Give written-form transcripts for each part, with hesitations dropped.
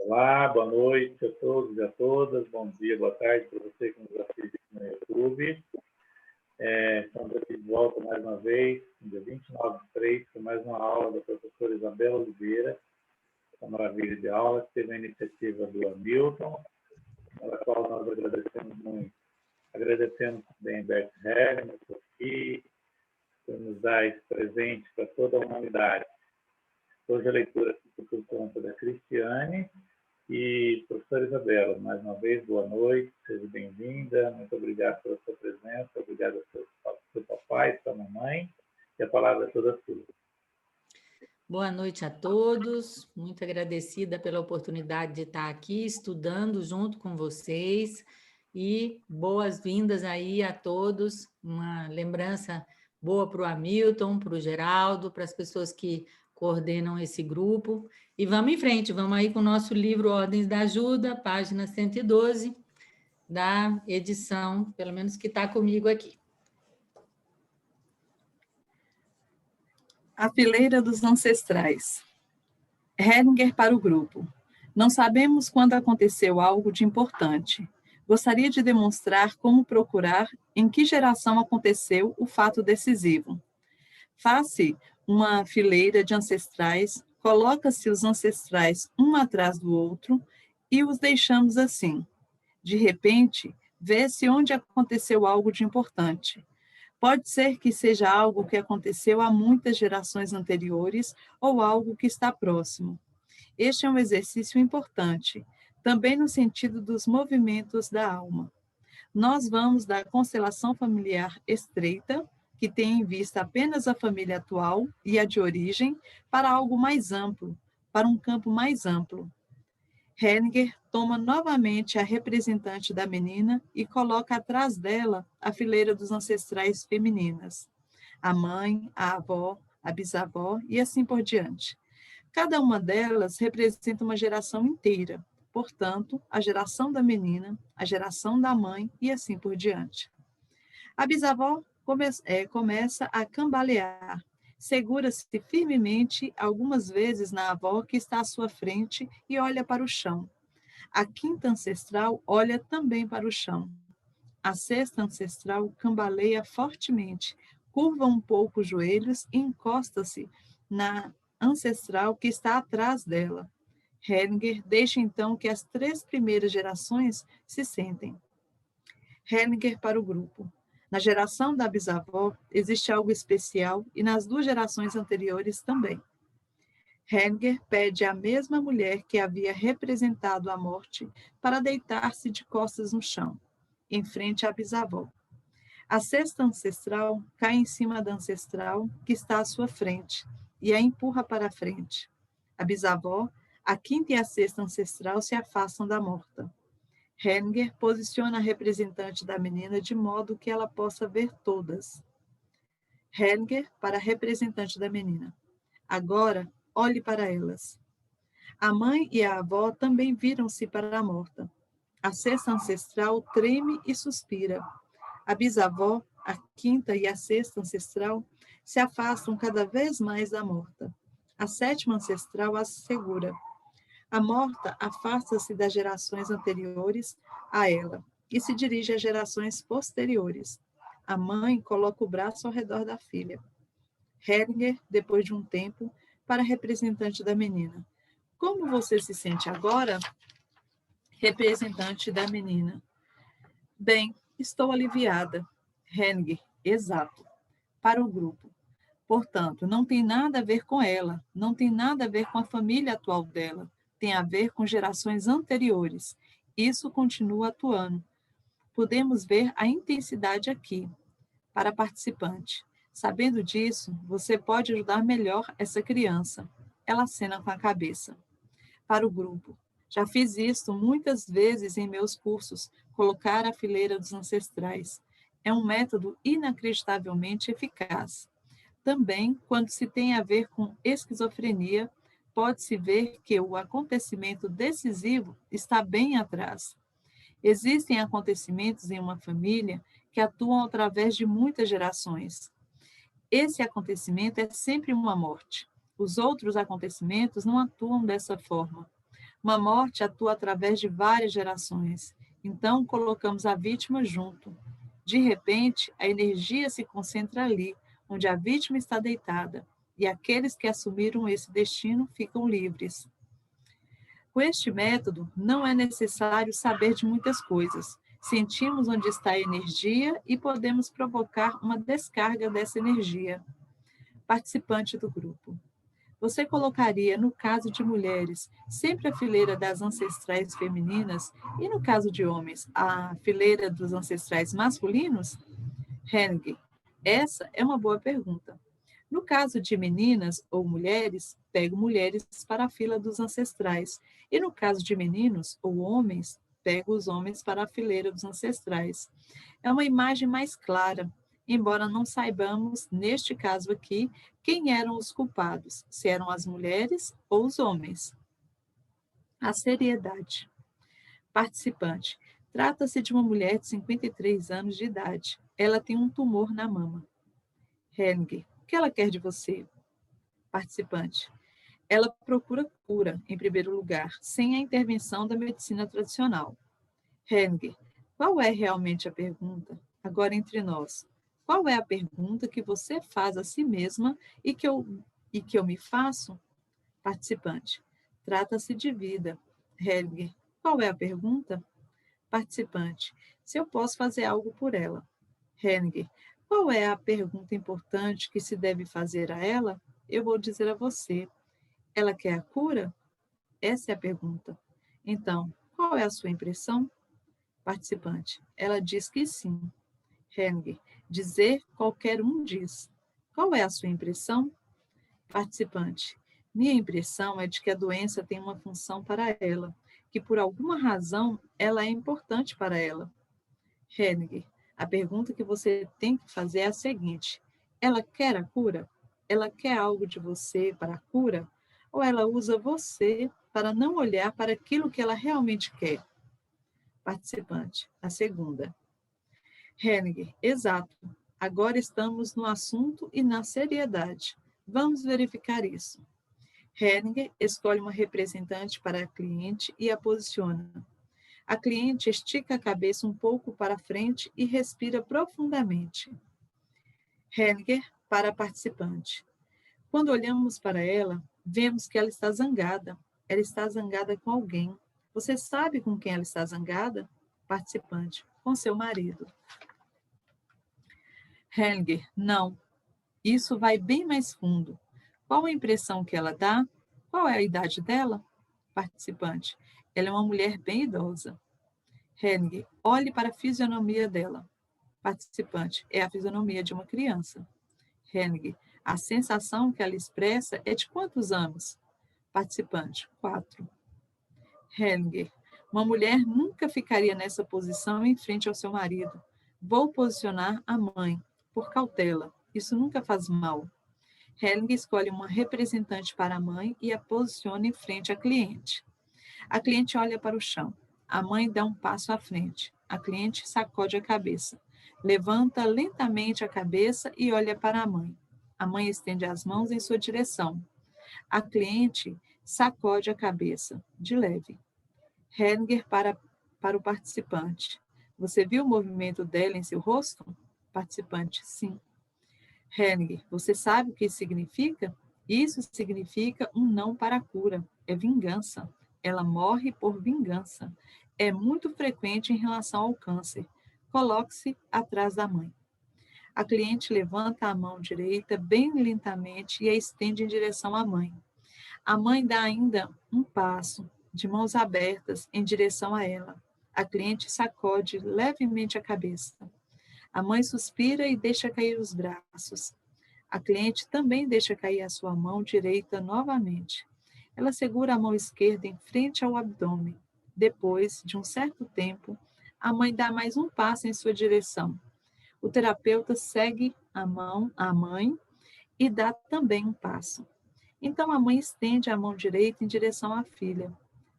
Olá, boa noite a todos e a todas. Bom dia, boa tarde para você que nos assiste no YouTube. Estamos aqui de volta mais uma vez, no dia 29/3, com mais uma aula da professora Isabela Oliveira, uma maravilha de aula, que teve a iniciativa do Hamilton, a qual nós agradecemos muito. Agradecemos também Bert Helm, aqui, por nos dar esse presente para toda a humanidade. Hoje a leitura fica por conta da Cristiane. E, professora Isabela, mais uma vez, boa noite, seja bem-vinda, muito obrigado pela sua presença, obrigado ao seu papai, sua mamãe, e a palavra é toda sua. Boa noite a todos, muito agradecida pela oportunidade de estar aqui estudando junto com vocês, e boas-vindas aí a todos, uma lembrança boa para o Hamilton, para o Geraldo, para as pessoas que coordenam esse grupo. E vamos em frente, vamos aí com o nosso livro Ordens da Ajuda, página 112, da edição, pelo menos que está comigo aqui. A fileira dos ancestrais. Heringer para o grupo. Não sabemos quando aconteceu algo de importante. Gostaria de demonstrar como procurar em que geração aconteceu o fato decisivo. Faz-se uma fileira de ancestrais, coloca-se os ancestrais um atrás do outro e os deixamos assim. De repente, vê-se onde aconteceu algo de importante. Pode ser que seja algo que aconteceu há muitas gerações anteriores ou algo que está próximo. Este é um exercício importante, também no sentido dos movimentos da alma. Nós vamos da constelação familiar estreita, que tem em vista apenas a família atual e a de origem, para algo mais amplo, para um campo mais amplo. Heringer toma novamente a representante da menina e coloca atrás dela a fileira dos ancestrais femininas, a mãe, a avó, a bisavó e assim por diante. Cada uma delas representa uma geração inteira, portanto, a geração da menina, a geração da mãe e assim por diante. A bisavó começa a cambalear, segura-se firmemente algumas vezes na avó que está à sua frente e olha para o chão. A quinta ancestral olha também para o chão. A sexta ancestral cambaleia fortemente, curva um pouco os joelhos e encosta-se na ancestral que está atrás dela. Heringer deixa então que as 3 primeiras gerações se sentem. Heringer para o grupo. Na geração da bisavó, existe algo especial e nas 2 gerações anteriores também. Heringer pede à mesma mulher que havia representado a morte para deitar-se de costas no chão, em frente à bisavó. A sexta ancestral cai em cima da ancestral que está à sua frente e a empurra para a frente. A bisavó, a quinta e a sexta ancestral se afastam da morta. Heringer posiciona a representante da menina de modo que ela possa ver todas. Heringer para a representante da menina. Agora, olhe para elas. A mãe e a avó também viram-se para a morta. A sexta ancestral treme e suspira. A bisavó, a quinta e a sexta ancestral se afastam cada vez mais da morta. A sétima ancestral as segura. A morta afasta-se das gerações anteriores a ela e se dirige às gerações posteriores. A mãe coloca o braço ao redor da filha. Heringer, depois de um tempo, para a representante da menina. Como você se sente agora? Representante da menina. Bem, estou aliviada. Heringer, exato. Para o grupo. Portanto, não tem nada a ver com ela, não tem nada a ver com a família atual dela. Tem a ver com gerações anteriores. Isso continua atuando. Podemos ver a intensidade aqui. Para a participante. Sabendo disso, você pode ajudar melhor essa criança. Ela acena com a cabeça. Para o grupo. Já fiz isso muitas vezes em meus cursos, colocar a fileira dos ancestrais. É um método inacreditavelmente eficaz. Também, quando se tem a ver com esquizofrenia, pode-se ver que o acontecimento decisivo está bem atrás. Existem acontecimentos em uma família que atuam através de muitas gerações. Esse acontecimento é sempre uma morte. Os outros acontecimentos não atuam dessa forma. Uma morte atua através de várias gerações. Então, colocamos a vítima junto. De repente, a energia se concentra ali, onde a vítima está deitada, e aqueles que assumiram esse destino ficam livres. Com este método, não é necessário saber de muitas coisas. Sentimos onde está a energia e podemos provocar uma descarga dessa energia. Participante do grupo. Você colocaria, no caso de mulheres, sempre a fileira das ancestrais femininas e, no caso de homens, a fileira dos ancestrais masculinos? Henning, essa é uma boa pergunta. No caso de meninas ou mulheres, pego mulheres para a fila dos ancestrais. E no caso de meninos ou homens, pego os homens para a fileira dos ancestrais. É uma imagem mais clara, embora não saibamos, neste caso aqui, quem eram os culpados, se eram as mulheres ou os homens. A seriedade. Participante. Trata-se de uma mulher de 53 anos de idade. Ela tem um tumor na mama. Henning, o que ela quer de você? Participante. Ela procura cura, em primeiro lugar, sem a intervenção da medicina tradicional. Henning, qual é realmente a pergunta? Agora entre nós. Qual é a pergunta que você faz a si mesma e que eu me faço? Participante. Trata-se de vida. Henning, qual é a pergunta? Participante. Se eu posso fazer algo por ela. Henning, qual é a pergunta importante que se deve fazer a ela? Eu vou dizer a você. Ela quer a cura? Essa é a pergunta. Então, qual é a sua impressão? Participante. Ela diz que sim. Henning. Dizer qualquer um diz. Qual é a sua impressão? Participante. Minha impressão é de que a doença tem uma função para ela, que por alguma razão ela é importante para ela. Henning. A pergunta que você tem que fazer é a seguinte: ela quer a cura? Ela quer algo de você para a cura? Ou ela usa você para não olhar para aquilo que ela realmente quer? Participante. A segunda. Henning, exato. Agora estamos no assunto e na seriedade. Vamos verificar isso. Henning escolhe uma representante para a cliente e a posiciona. A cliente estica a cabeça um pouco para frente e respira profundamente. Henning para a participante. Quando olhamos para ela, vemos que ela está zangada. Ela está zangada com alguém. Você sabe com quem ela está zangada? Participante. Com seu marido. Henning, não. Isso vai bem mais fundo. Qual a impressão que ela dá? Qual é a idade dela? Participante. Ela é uma mulher bem idosa. Henning, olhe para a fisionomia dela. Participante. É a fisionomia de uma criança. Henning, a sensação que ela expressa é de quantos anos? Participante. 4. Henning, uma mulher nunca ficaria nessa posição em frente ao seu marido. Vou posicionar a mãe. Por cautela, isso nunca faz mal. Henning escolhe uma representante para a mãe e a posiciona em frente à cliente. A cliente olha para o chão. A mãe dá um passo à frente. A cliente sacode a cabeça. Levanta lentamente a cabeça e olha para a mãe. A mãe estende as mãos em sua direção. A cliente sacode a cabeça, de leve. Henning para o participante. Você viu o movimento dela em seu rosto? Participante, sim. Henning, você sabe o que isso significa? Isso significa um não para a cura. É vingança. Ela morre por vingança. É muito frequente em relação ao câncer. Coloque-se atrás da mãe. A cliente levanta a mão direita bem lentamente e a estende em direção à mãe. A mãe dá ainda um passo, de mãos abertas, em direção a ela. A cliente sacode levemente a cabeça. A mãe suspira e deixa cair os braços. A cliente também deixa cair a sua mão direita novamente. Ela segura a mão esquerda em frente ao abdômen. Depois, de um certo tempo, a mãe dá mais um passo em sua direção. O terapeuta segue a mãe e dá também um passo. Então a mãe estende a mão direita em direção à filha.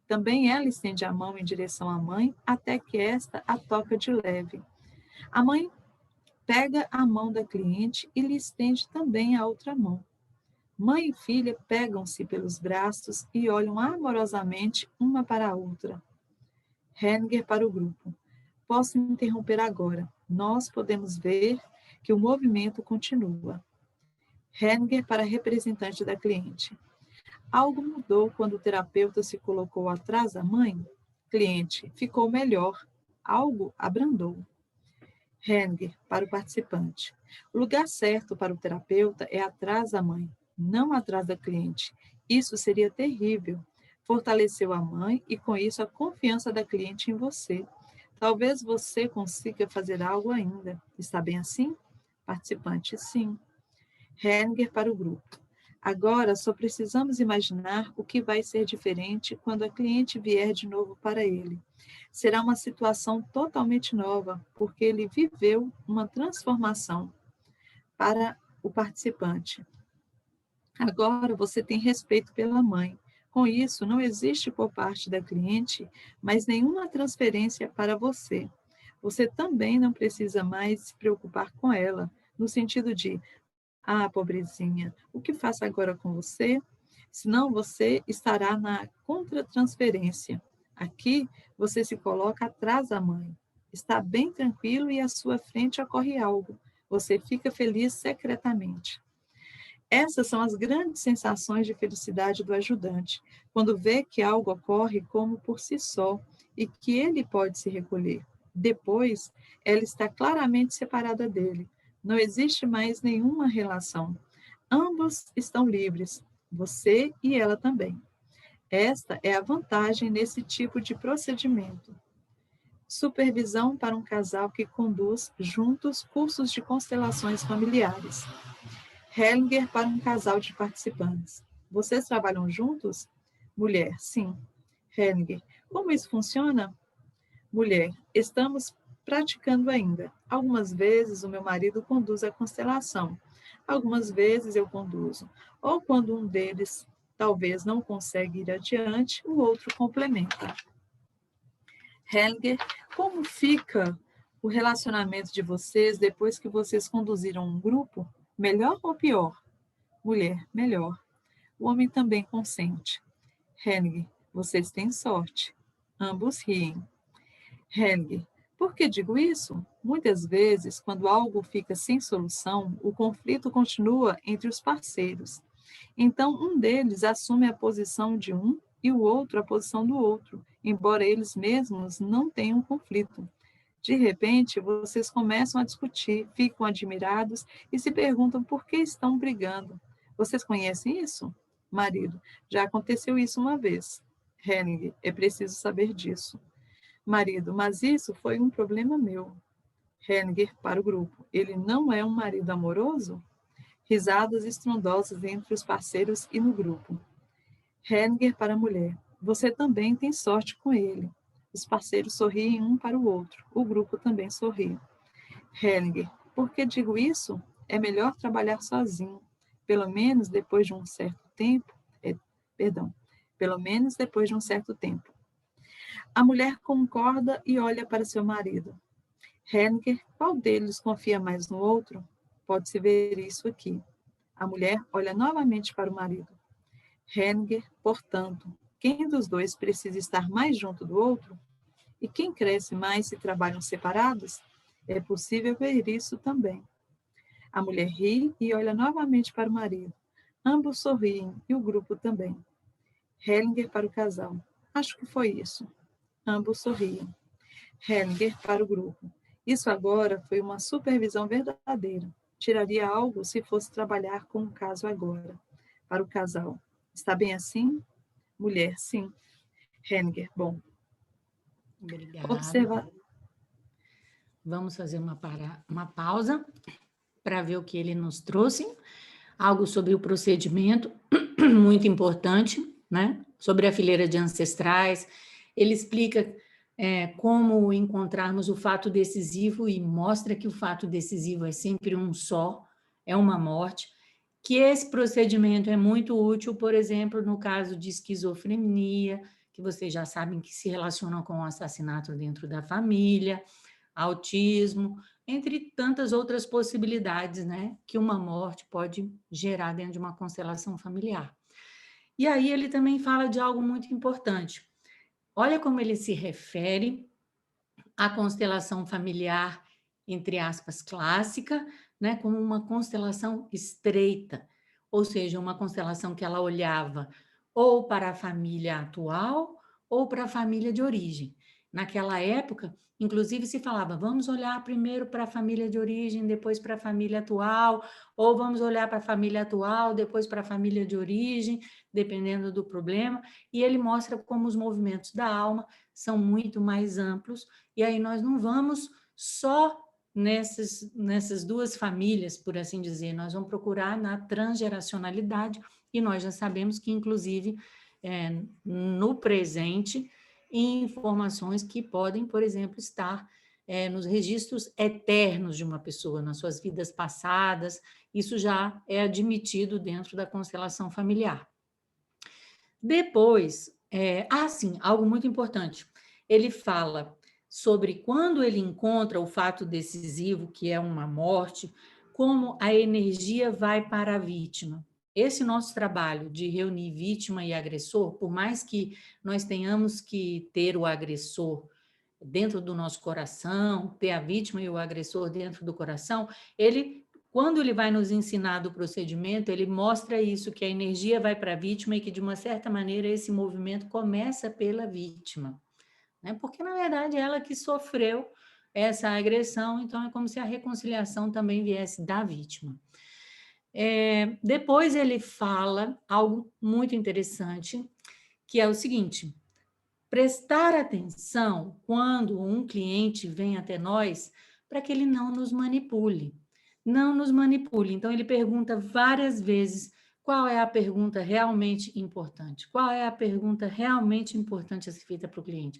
Também ela estende a mão em direção à mãe até que esta a toca de leve. A mãe pega a mão da cliente e lhe estende também a outra mão. Mãe e filha pegam-se pelos braços e olham amorosamente uma para a outra. Hellinger para o grupo. Posso interromper agora. Nós podemos ver que o movimento continua. Hellinger para a representante da cliente. Algo mudou quando o terapeuta se colocou atrás da mãe? Cliente, ficou melhor. Algo abrandou. Hellinger para o participante. O lugar certo para o terapeuta é atrás da mãe, não atrás da cliente. Isso seria terrível. Fortaleceu a mãe e, com isso, a confiança da cliente em você. Talvez você consiga fazer algo ainda. Está bem assim? Participante, sim. Hellinger para o grupo. Agora, só precisamos imaginar o que vai ser diferente quando a cliente vier de novo para ele. Será uma situação totalmente nova, porque ele viveu uma transformação para o participante. Agora você tem respeito pela mãe. Com isso, não existe por parte da cliente mais nenhuma transferência para você. Você também não precisa mais se preocupar com ela, no sentido de, pobrezinha, o que faço agora com você? Senão você estará na contratransferência. Aqui, você se coloca atrás da mãe. Está bem tranquilo e à sua frente ocorre algo. Você fica feliz secretamente. Essas são as grandes sensações de felicidade do ajudante, quando vê que algo ocorre como por si só e que ele pode se recolher. Depois, ela está claramente separada dele. Não existe mais nenhuma relação. Ambos estão livres, você e ela também. Esta é a vantagem nesse tipo de procedimento. Supervisão para um casal que conduz juntos cursos de constelações familiares. Hellinger para um casal de participantes. Vocês trabalham juntos? Mulher, sim. Hellinger, como isso funciona? Mulher, estamos praticando ainda. Algumas vezes o meu marido conduz a constelação. Algumas vezes eu conduzo. Ou quando um deles talvez não consegue ir adiante, o outro complementa. Hellinger, como fica o relacionamento de vocês depois que vocês conduziram um grupo? Melhor ou pior? Mulher, melhor. O homem também consente. Hellinger, vocês têm sorte. Ambos riem. Hellinger, por que digo isso? Muitas vezes, quando algo fica sem solução, o conflito continua entre os parceiros. Então, um deles assume a posição de um e o outro a posição do outro, embora eles mesmos não tenham conflito. De repente, vocês começam a discutir, ficam admirados e se perguntam por que estão brigando. Vocês conhecem isso? Marido, já aconteceu isso uma vez. Hellinger, é preciso saber disso. Marido, mas isso foi um problema meu. Hellinger para o grupo, ele não é um marido amoroso? Risadas estrondosas entre os parceiros e no grupo. Hellinger para a mulher, você também tem sorte com ele. Os parceiros sorriem um para o outro. O grupo também sorri. Hellinger, por que digo isso? É melhor trabalhar sozinho. Pelo menos depois de um certo tempo. Pelo menos depois de um certo tempo. A mulher concorda e olha para seu marido. Hellinger, qual deles confia mais no outro? Pode-se ver isso aqui. A mulher olha novamente para o marido. Hellinger, portanto, quem dos dois precisa estar mais junto do outro? E quem cresce mais se trabalham separados? É possível ver isso também. A mulher ri e olha novamente para o marido. Ambos sorriem e o grupo também. Hellinger para o casal. Acho que foi isso. Ambos sorriem. Hellinger para o grupo. Isso agora foi uma supervisão verdadeira. Tiraria algo se fosse trabalhar com o caso agora. Para o casal. Está bem assim? Mulher, sim. Hellinger, bom. Obrigada. Vamos fazer uma pausa para ver o que ele nos trouxe. Algo sobre o procedimento, muito importante, né? Sobre a fileira de ancestrais. Ele explica como encontrarmos o fato decisivo e mostra que o fato decisivo é sempre um só, é uma morte, que esse procedimento é muito útil, por exemplo, no caso de esquizofrenia, que vocês já sabem que se relacionam com o assassinato dentro da família, autismo, entre tantas outras possibilidades, né, que uma morte pode gerar dentro de uma constelação familiar. E aí ele também fala de algo muito importante. Olha como ele se refere à constelação familiar, entre aspas, clássica, né, como uma constelação estreita, ou seja, uma constelação que ela olhava ou para a família atual ou para a família de origem. Naquela época, inclusive, se falava, vamos olhar primeiro para a família de origem, depois para a família atual, ou vamos olhar para a família atual, depois para a família de origem, dependendo do problema, e ele mostra como os movimentos da alma são muito mais amplos, e aí nós não vamos só nessas duas famílias, por assim dizer, nós vamos procurar na transgeracionalidade, e nós já sabemos que, inclusive, no presente, informações que podem, por exemplo, estar nos registros eternos de uma pessoa, nas suas vidas passadas, isso já é admitido dentro da constelação familiar. Depois, sim, algo muito importante, ele fala sobre quando ele encontra o fato decisivo, que é uma morte, como a energia vai para a vítima. Esse nosso trabalho de reunir vítima e agressor, por mais que nós tenhamos que ter o agressor dentro do nosso coração, ter a vítima e o agressor dentro do coração, quando ele vai nos ensinar do procedimento, ele mostra isso, que a energia vai para a vítima e que, de uma certa maneira, esse movimento começa pela vítima, né? Porque, na verdade, é ela que sofreu essa agressão, então é como se a reconciliação também viesse da vítima. Depois ele fala algo muito interessante, que é o seguinte: prestar atenção quando um cliente vem até nós para que ele não nos manipule. Não nos manipule. Então, ele pergunta várias vezes qual é a pergunta realmente importante. Qual é a pergunta realmente importante a ser feita para o cliente?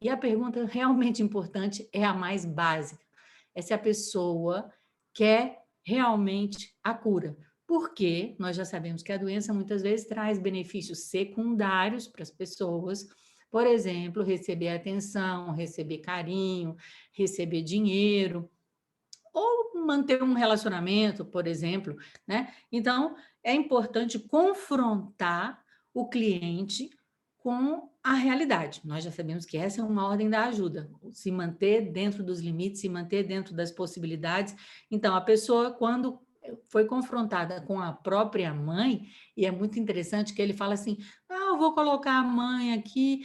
E a pergunta realmente importante é a mais básica. É se a pessoa quer realmente a cura. Porque nós já sabemos que a doença muitas vezes traz benefícios secundários para as pessoas. Por exemplo, receber atenção, receber carinho, receber dinheiro, ou manter um relacionamento, por exemplo, né? Então, é importante confrontar o cliente com a realidade. Nós já sabemos que essa é uma ordem da ajuda, se manter dentro dos limites, se manter dentro das possibilidades. Então, a pessoa, quando foi confrontada com a própria mãe, e é muito interessante que ele fala assim, eu vou colocar a mãe aqui,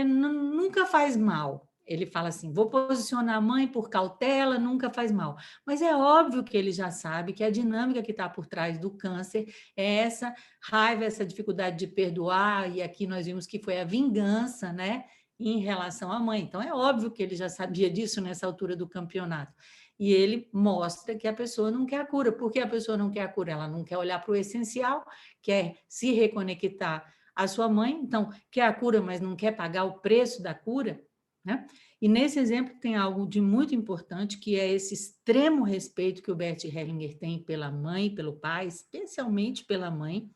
nunca faz mal. Ele fala assim, vou posicionar a mãe por cautela, nunca faz mal. Mas é óbvio que ele já sabe que a dinâmica que está por trás do câncer é essa raiva, essa dificuldade de perdoar, e aqui nós vimos que foi a vingança, né, em relação à mãe. Então, é óbvio que ele já sabia disso nessa altura do campeonato. E ele mostra que a pessoa não quer a cura. Por que a pessoa não quer a cura? Ela não quer olhar para o essencial, quer se reconectar à sua mãe, então quer a cura, mas não quer pagar o preço da cura, né? E nesse exemplo tem algo de muito importante, que é esse extremo respeito que o Bert Hellinger tem pela mãe, pelo pai, especialmente pela mãe,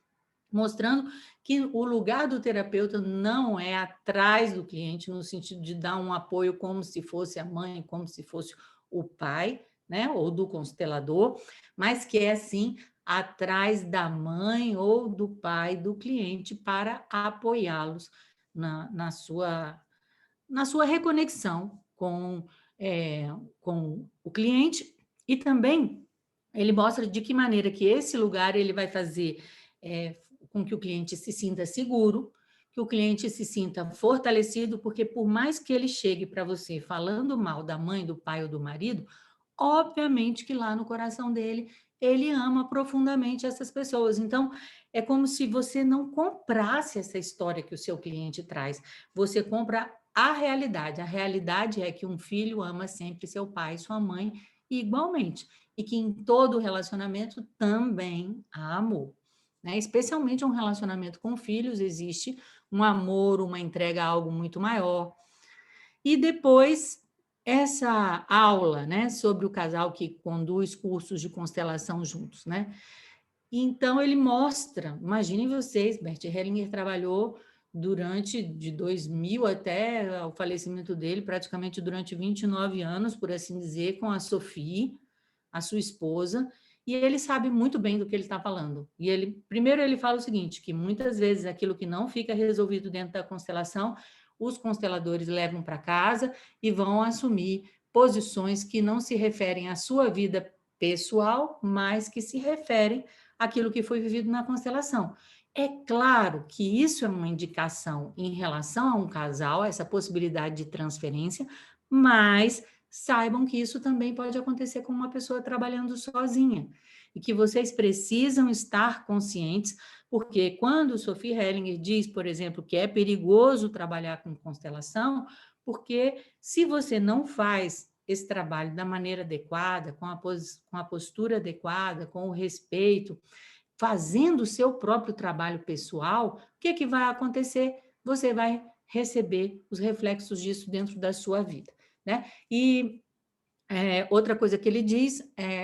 mostrando que o lugar do terapeuta não é atrás do cliente, no sentido de dar um apoio como se fosse a mãe, como se fosse o pai, né, ou do constelador, mas que é, sim, atrás da mãe ou do pai do cliente para apoiá-los na sua reconexão com o cliente, e também ele mostra de que maneira que esse lugar ele vai fazer com que o cliente se sinta seguro, que o cliente se sinta fortalecido, porque por mais que ele chegue para você falando mal da mãe, do pai ou do marido, obviamente que lá no coração dele, ele ama profundamente essas pessoas. Então, é como se você não comprasse essa história que o seu cliente traz, você compra a realidade. A realidade é que um filho ama sempre seu pai e sua mãe igualmente, e que em todo relacionamento também há amor, né? Especialmente um relacionamento com filhos, existe um amor, uma entrega a algo muito maior. E depois, essa aula, né, sobre o casal que conduz cursos de constelação juntos, né? Então, ele mostra, imaginem vocês, Bert Hellinger trabalhou durante de 2000 até o falecimento dele, praticamente durante 29 anos, por assim dizer, com a Sophie, a sua esposa, e ele sabe muito bem do que ele está falando. E ele, primeiro ele fala o seguinte, que muitas vezes aquilo que não fica resolvido dentro da constelação, os consteladores levam para casa e vão assumir posições que não se referem à sua vida pessoal, mas que se referem àquilo que foi vivido na constelação. É claro que isso é uma indicação em relação a um casal, essa possibilidade de transferência, mas saibam que isso também pode acontecer com uma pessoa trabalhando sozinha e que vocês precisam estar conscientes, porque quando Sophie Hellinger diz, por exemplo, que é perigoso trabalhar com constelação, porque se você não faz esse trabalho da maneira adequada, com a postura adequada, com o respeito, fazendo o seu próprio trabalho pessoal, o que é que vai acontecer? Você vai receber os reflexos disso dentro da sua vida, né? E outra coisa que ele diz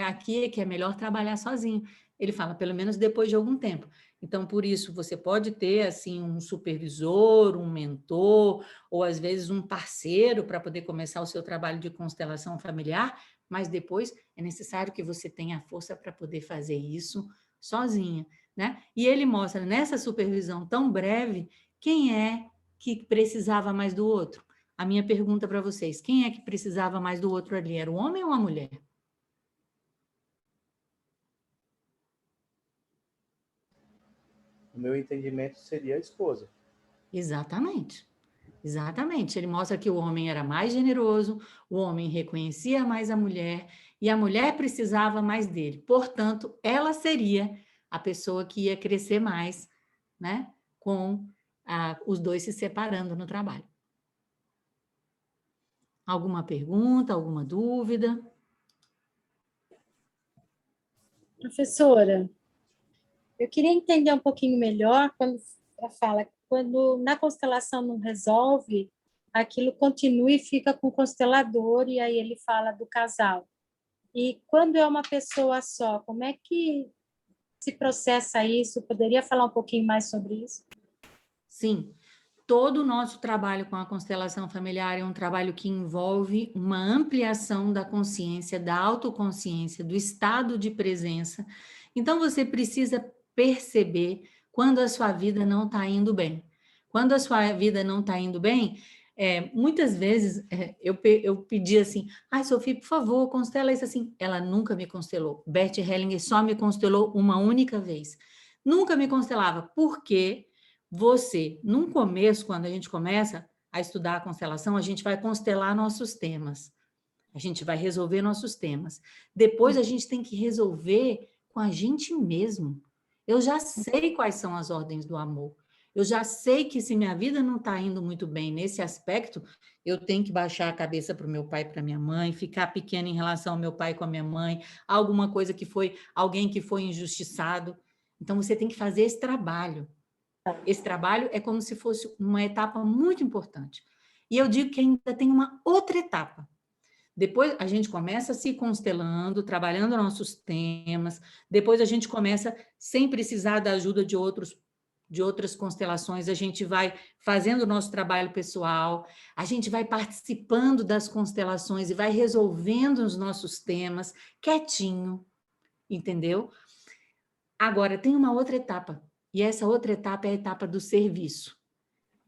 aqui é que é melhor trabalhar sozinho. Ele fala, pelo menos depois de algum tempo. Então, por isso, você pode ter, assim, um supervisor, um mentor, ou às vezes um parceiro para poder começar o seu trabalho de constelação familiar, mas depois é necessário que você tenha força para poder fazer isso sozinha, né? E ele mostra nessa supervisão tão breve quem é que precisava mais do outro. A minha pergunta para vocês, quem é que precisava mais do outro ali? Era o homem ou a mulher? No meu entendimento, seria a esposa. Exatamente. Exatamente. Ele mostra que o homem era mais generoso, o homem reconhecia mais a mulher e a mulher precisava mais dele. Portanto, ela seria a pessoa que ia crescer mais, né? Com os dois se separando no trabalho. Alguma pergunta, alguma dúvida? Professora, eu queria entender um pouquinho melhor quando ela fala, quando na constelação não resolve, aquilo continua e fica com o constelador, e aí ele fala do casal. E quando é uma pessoa só, como é que se processa isso? Poderia falar um pouquinho mais sobre isso? Sim. Todo o nosso trabalho com a constelação familiar é um trabalho que envolve uma ampliação da consciência, da autoconsciência, do estado de presença. Então, você precisa perceber quando a sua vida não está indo bem. Quando a sua vida não está indo bem, muitas vezes eu pedi assim, Sophie, por favor, constela isso assim. Ela nunca me constelou. Bert Hellinger só me constelou uma única vez. Nunca me constelava. Por quê? Você, num começo, quando a gente começa a estudar a constelação, a gente vai constelar nossos temas. A gente vai resolver nossos temas. Depois, a gente tem que resolver com a gente mesmo. Eu já sei quais são as ordens do amor. Eu já sei que se minha vida não está indo muito bem nesse aspecto, eu tenho que baixar a cabeça para o meu pai e para minha mãe, ficar pequena em relação ao meu pai com a minha mãe, alguma coisa que foi, alguém que foi injustiçado. Então, você tem que fazer esse trabalho. Esse trabalho é como se fosse uma etapa muito importante. E eu digo que ainda tem uma outra etapa. Depois a gente começa se constelando, trabalhando nossos temas, depois a gente começa, sem precisar da ajuda de outras constelações, a gente vai fazendo o nosso trabalho pessoal, a gente vai participando das constelações e vai resolvendo os nossos temas quietinho, entendeu? Agora, tem uma outra etapa. E essa outra etapa é a etapa do serviço.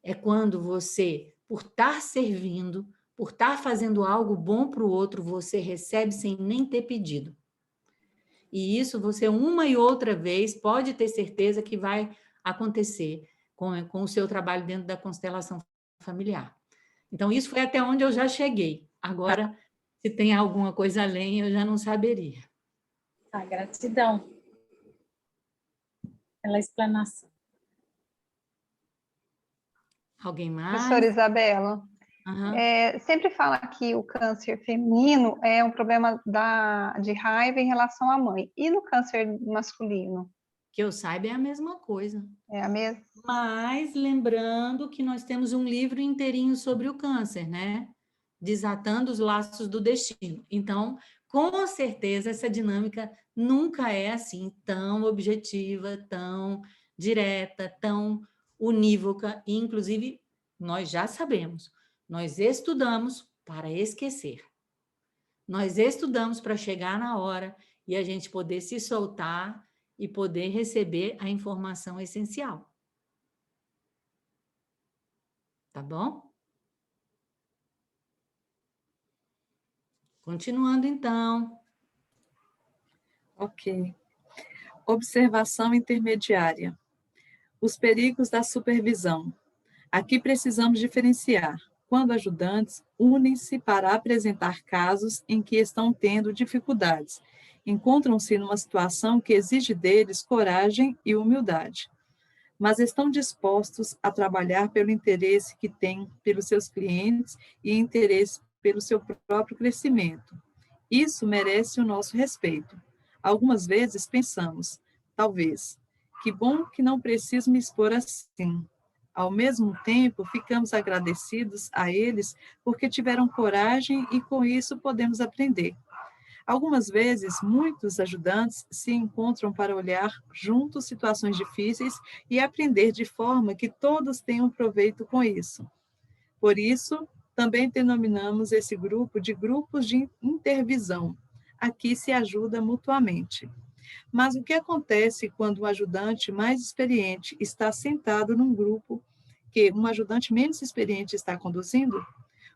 É quando você, por estar servindo, por estar fazendo algo bom para o outro, você recebe sem nem ter pedido. E isso você, uma e outra vez, pode ter certeza que vai acontecer com o seu trabalho dentro da constelação familiar. Então, isso foi até onde eu já cheguei. Agora, se tem alguma coisa além, eu já não saberia. Gratidão pela explanação. Alguém mais? Professora Isabela, sempre fala que o câncer feminino é um problema de raiva em relação à mãe. E no câncer masculino? Que eu saiba é a mesma coisa. É a mesma? Mas lembrando que nós temos um livro inteirinho sobre o câncer, né? Desatando os laços do destino. Então, com certeza, essa dinâmica nunca é assim tão objetiva, tão direta, tão unívoca, e inclusive nós já sabemos, nós estudamos para esquecer. Nós estudamos para chegar na hora e a gente poder se soltar e poder receber a informação essencial. Tá bom? Continuando, então. Ok. Observação intermediária. Os perigos da supervisão. Aqui precisamos diferenciar quando ajudantes unem-se para apresentar casos em que estão tendo dificuldades, encontram-se numa situação que exige deles coragem e humildade, mas estão dispostos a trabalhar pelo interesse que têm pelos seus clientes e interesse pelo seu próprio crescimento. Isso merece o nosso respeito. Algumas vezes pensamos, talvez, que bom que não preciso me expor assim. Ao mesmo tempo, ficamos agradecidos a eles porque tiveram coragem e com isso podemos aprender. Algumas vezes, muitos ajudantes se encontram para olhar juntos situações difíceis e aprender de forma que todos tenham proveito com isso. Por isso, também denominamos esse grupo de grupos de intervisão. Aqui se ajuda mutuamente. Mas o que acontece quando um ajudante mais experiente está sentado num grupo que um ajudante menos experiente está conduzindo?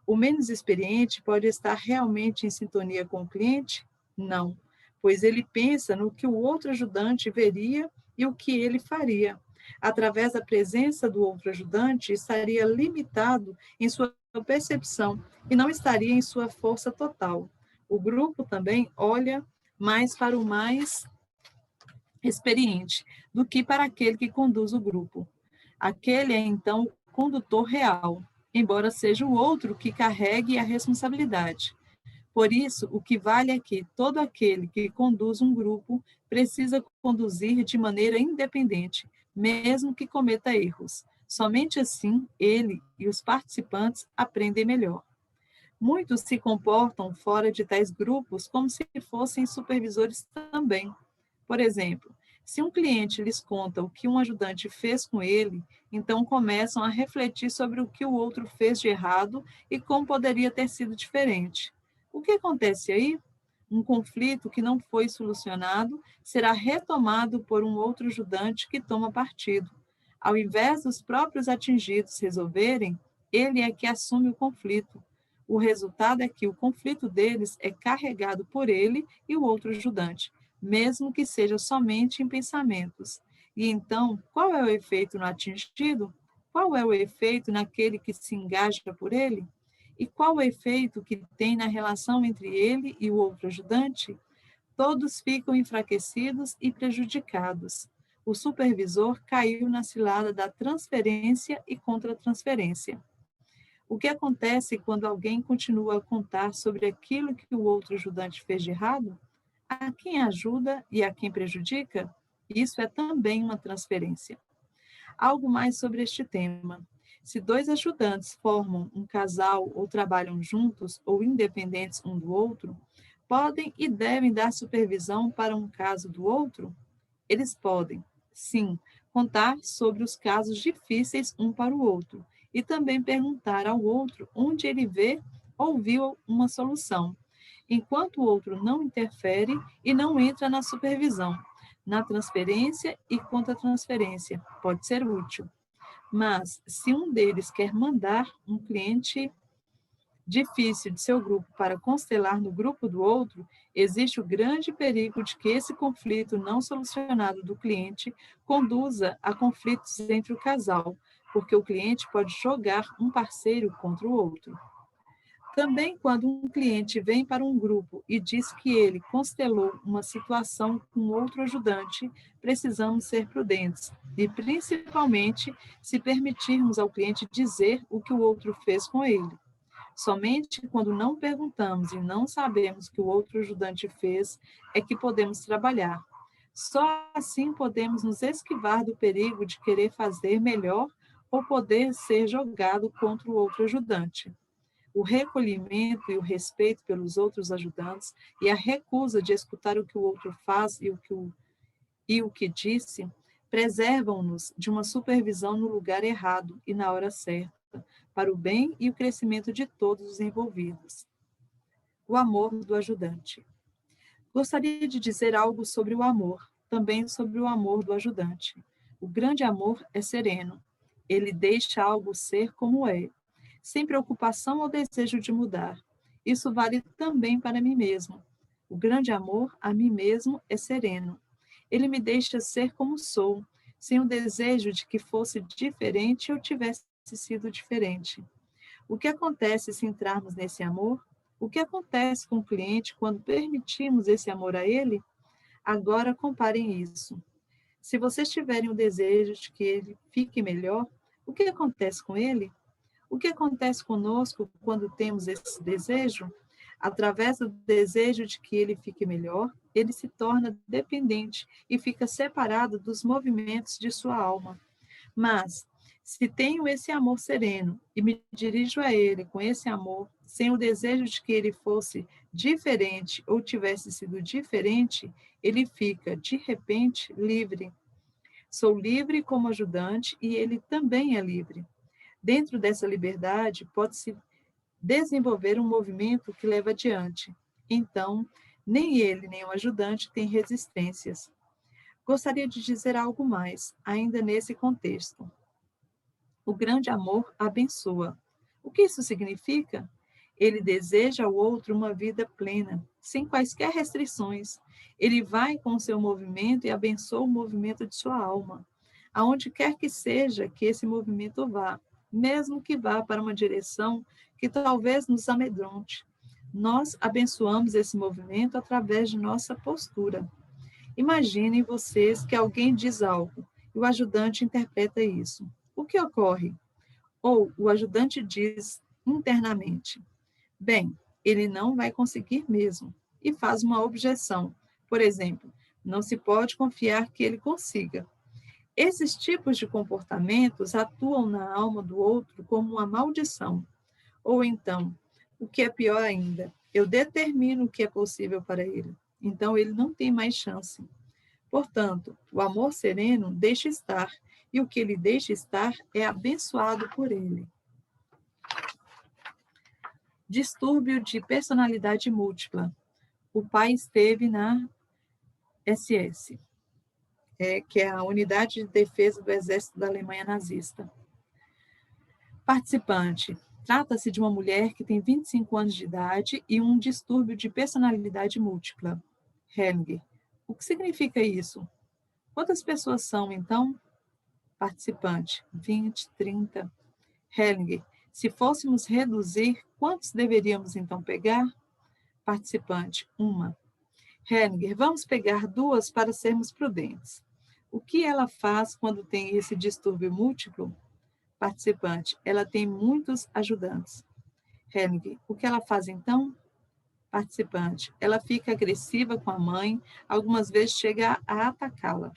O menos experiente pode estar realmente em sintonia com o cliente? Não, pois ele pensa no que o outro ajudante veria e o que ele faria. Através da presença do outro ajudante, estaria limitado em sua percepção e não estaria em sua força total. O grupo também olha mais para o mais experiente do que para aquele que conduz o grupo. Aquele é, então, o condutor real, embora seja o outro que carregue a responsabilidade. Por isso, o que vale é que todo aquele que conduz um grupo precisa conduzir de maneira independente, mesmo que cometa erros. Somente assim, ele e os participantes aprendem melhor. Muitos se comportam fora de tais grupos como se fossem supervisores também. Por exemplo, se um cliente lhes conta o que um ajudante fez com ele, então começam a refletir sobre o que o outro fez de errado e como poderia ter sido diferente. O que acontece aí? Um conflito que não foi solucionado será retomado por um outro ajudante que toma partido. Ao invés dos próprios atingidos resolverem, ele é que assume o conflito. O resultado é que o conflito deles é carregado por ele e o outro ajudante, mesmo que seja somente em pensamentos. E então, qual é o efeito no atingido? Qual é o efeito naquele que se engaja por ele? E qual o efeito que tem na relação entre ele e o outro ajudante? Todos ficam enfraquecidos e prejudicados. O supervisor caiu na cilada da transferência e contra-transferência. O que acontece quando alguém continua a contar sobre aquilo que o outro ajudante fez de errado? A quem ajuda e a quem prejudica? Isso é também uma transferência. Algo mais sobre este tema. Se dois ajudantes formam um casal ou trabalham juntos ou independentes um do outro, podem e devem dar supervisão para um caso do outro? Eles podem, sim, contar sobre os casos difíceis um para o outro e também perguntar ao outro onde ele vê ou viu uma solução, enquanto o outro não interfere e não entra na supervisão, na transferência e contra-transferência. Pode ser útil. Mas, se um deles quer mandar um cliente difícil de seu grupo para constelar no grupo do outro, existe o grande perigo de que esse conflito não solucionado do cliente conduza a conflitos entre o casal, porque o cliente pode jogar um parceiro contra o outro. Também, quando um cliente vem para um grupo e diz que ele constelou uma situação com outro ajudante, precisamos ser prudentes e, principalmente, se permitirmos ao cliente dizer o que o outro fez com ele. Somente quando não perguntamos e não sabemos o que o outro ajudante fez é que podemos trabalhar. Só assim podemos nos esquivar do perigo de querer fazer melhor ou poder ser jogado contra o outro ajudante. O recolhimento e o respeito pelos outros ajudantes e a recusa de escutar o que o outro faz e o que disse preservam-nos de uma supervisão no lugar errado e na hora certa, para o bem e o crescimento de todos os envolvidos. O amor do ajudante. Gostaria de dizer algo sobre o amor, também sobre o amor do ajudante. O grande amor é sereno. Ele deixa algo ser como é, sem preocupação ou desejo de mudar. Isso vale também para mim mesmo. O grande amor a mim mesmo é sereno. Ele me deixa ser como sou, sem o desejo de que fosse diferente ou tivesse sido diferente. O que acontece se entrarmos nesse amor? O que acontece com o cliente quando permitimos esse amor a ele? Agora comparem isso. Se vocês tiverem o desejo de que ele fique melhor, o que acontece com ele? O que acontece conosco quando temos esse desejo? Através do desejo de que ele fique melhor, ele se torna dependente e fica separado dos movimentos de sua alma. Mas, se tenho esse amor sereno e me dirijo a ele com esse amor, sem o desejo de que ele fosse diferente ou tivesse sido diferente, ele fica, de repente, livre. Sou livre como ajudante e ele também é livre. Dentro dessa liberdade, pode-se desenvolver um movimento que leva adiante. Então, nem ele, nem o ajudante têm resistências. Gostaria de dizer algo mais, ainda nesse contexto. O grande amor abençoa. O que isso significa? Ele deseja ao outro uma vida plena, sem quaisquer restrições. Ele vai com o seu movimento e abençoa o movimento de sua alma, aonde quer que seja que esse movimento vá, mesmo que vá para uma direção que talvez nos amedronte. Nós abençoamos esse movimento através de nossa postura. Imaginem vocês que alguém diz algo e o ajudante interpreta isso. O que ocorre? Ou o ajudante diz internamente: bem, ele não vai conseguir mesmo, e faz uma objeção. Por exemplo, não se pode confiar que ele consiga. Esses tipos de comportamentos atuam na alma do outro como uma maldição. Ou então, o que é pior ainda, eu determino o que é possível para ele. Então, ele não tem mais chance. Portanto, o amor sereno deixa estar, e o que ele deixa estar é abençoado por ele. Distúrbio de personalidade múltipla. O pai esteve na SS, que é a Unidade de Defesa do Exército da Alemanha Nazista. Participante. Trata-se de uma mulher que tem 25 anos de idade e um distúrbio de personalidade múltipla. Hellinger. O que significa isso? Quantas pessoas são, então? Participante. 20, 30. Hellinger. Se fôssemos reduzir, quantos deveríamos, então, pegar? Participante. 1. Hellinger. Vamos pegar 2 para sermos prudentes. O que ela faz quando tem esse distúrbio múltiplo? Participante. Ela tem muitos ajudantes. Hellinger. O que ela faz, então? Participante. Ela fica agressiva com a mãe, algumas vezes chega a atacá-la.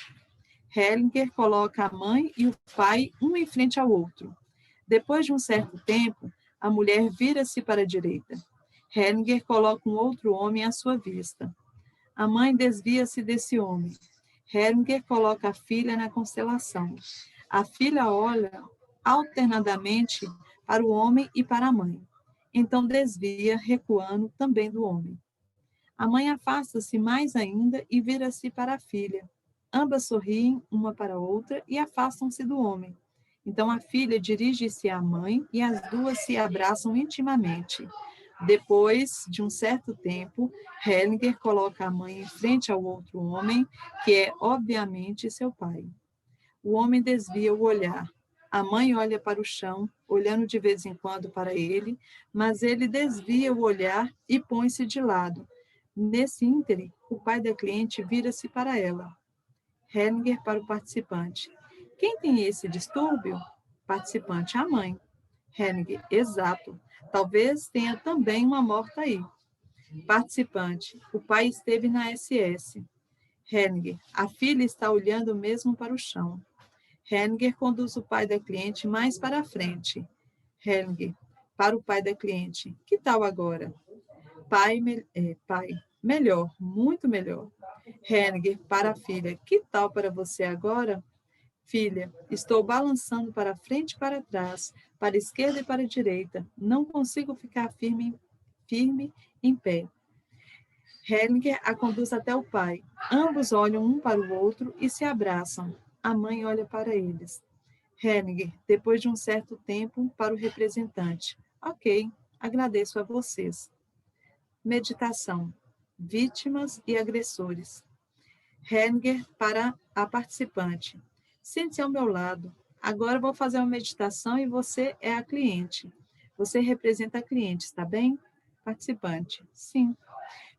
Hellinger coloca a mãe e o pai um em frente ao outro. Depois de um certo tempo, a mulher vira-se para a direita. Hellinger coloca um outro homem à sua vista. A mãe desvia-se desse homem. Hellinger coloca a filha na constelação. A filha olha alternadamente para o homem e para a mãe. Então desvia, recuando também do homem. A mãe afasta-se mais ainda e vira-se para a filha. Ambas sorriem uma para a outra e afastam-se do homem. Então a filha dirige-se à mãe e as duas se abraçam intimamente. Depois de um certo tempo, Hellinger coloca a mãe em frente ao outro homem, que é obviamente seu pai. O homem desvia o olhar. A mãe olha para o chão, olhando de vez em quando para ele, mas ele desvia o olhar e põe-se de lado. Nesse íntere, o pai da cliente vira-se para ela. Hellinger para o participante. Quem tem esse distúrbio? Participante, a mãe. Hellinger, exato. Talvez tenha também uma morta aí. Participante, o pai esteve na SS. Hellinger, a filha está olhando mesmo para o chão. Hellinger conduz o pai da cliente mais para a frente. Hellinger, para o pai da cliente. Que tal agora? Pai, melhor, muito melhor. Hellinger, para a filha. Que tal para você agora? Filha, estou balançando para frente e para trás, para a esquerda e para a direita. Não consigo ficar firme em pé. Hellinger a conduz até o pai. Ambos olham um para o outro e se abraçam. A mãe olha para eles. Hellinger, depois de um certo tempo, para o representante. Ok, agradeço a vocês. Meditação. Vítimas e agressores. Hellinger para a participante. Sente-se ao meu lado. Agora vou fazer uma meditação e você é a cliente. Você representa a cliente, está bem? Participante. Sim.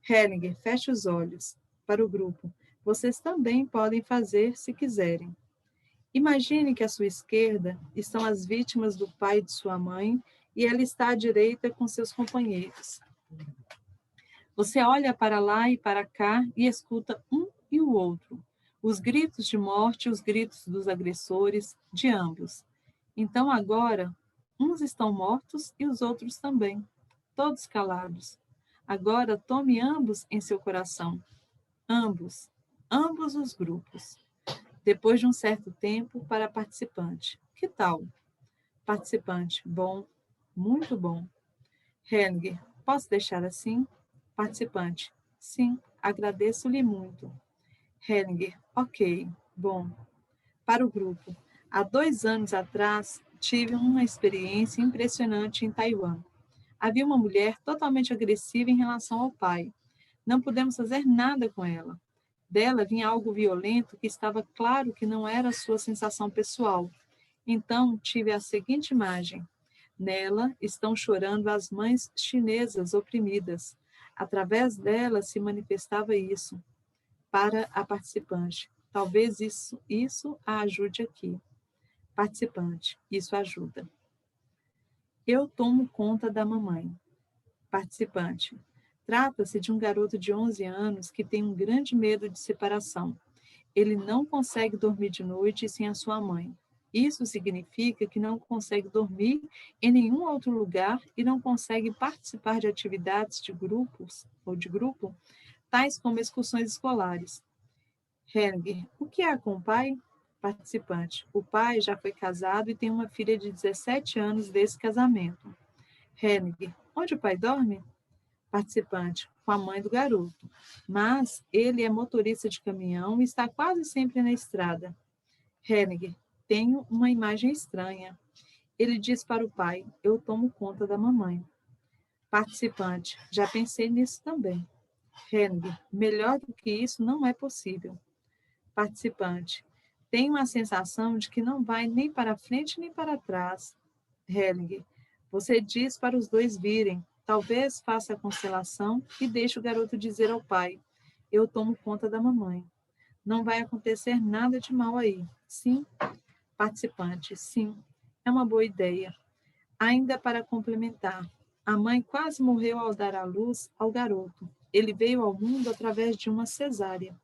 Hellinger, feche os olhos. Para o grupo. Vocês também podem fazer se quiserem. Imagine que à sua esquerda estão as vítimas do pai e de sua mãe e ela está à direita com seus companheiros. Você olha para lá e para cá e escuta um e o outro. Os gritos de morte e os gritos dos agressores, de ambos. Então agora, uns estão mortos e os outros também, todos calados. Agora tome ambos em seu coração. Ambos os grupos. Depois de um certo tempo, para participante. Que tal? Participante. Bom, muito bom. Hellinger, posso deixar assim? Participante. Sim, agradeço-lhe muito. Hellinger, ok, bom. Para o grupo. Há 2 anos atrás, tive uma experiência impressionante em Taiwan. Havia uma mulher totalmente agressiva em relação ao pai. Não pudemos fazer nada com ela. Dela vinha algo violento que estava claro que não era sua sensação pessoal. Então, tive a seguinte imagem. Nela estão chorando as mães chinesas oprimidas. Através dela se manifestava isso. Para a participante. Talvez isso a ajude aqui. Participante. Isso ajuda. Eu tomo conta da mamãe. Participante. Trata-se de um garoto de 11 anos que tem um grande medo de separação. Ele não consegue dormir de noite sem a sua mãe. Isso significa que não consegue dormir em nenhum outro lugar e não consegue participar de atividades de grupos ou de grupo, tais como excursões escolares. Hellinger, o que há com o pai? Participante. O pai já foi casado e tem uma filha de 17 anos desse casamento. Hellinger, onde o pai dorme? Participante, com a mãe do garoto. Mas ele é motorista de caminhão e está quase sempre na estrada. Hellinger, tenho uma imagem estranha. Ele diz para o pai, eu tomo conta da mamãe. Participante, já pensei nisso também. Hellinger, melhor do que isso não é possível. Participante, tenho a sensação de que não vai nem para frente nem para trás. Hellinger, você diz para os dois virem. Talvez faça a constelação e deixe o garoto dizer ao pai, eu tomo conta da mamãe. Não vai acontecer nada de mal aí. Sim? Participante, sim. É uma boa ideia. Ainda para complementar, a mãe quase morreu ao dar à luz ao garoto. Ele veio ao mundo através de uma cesárea.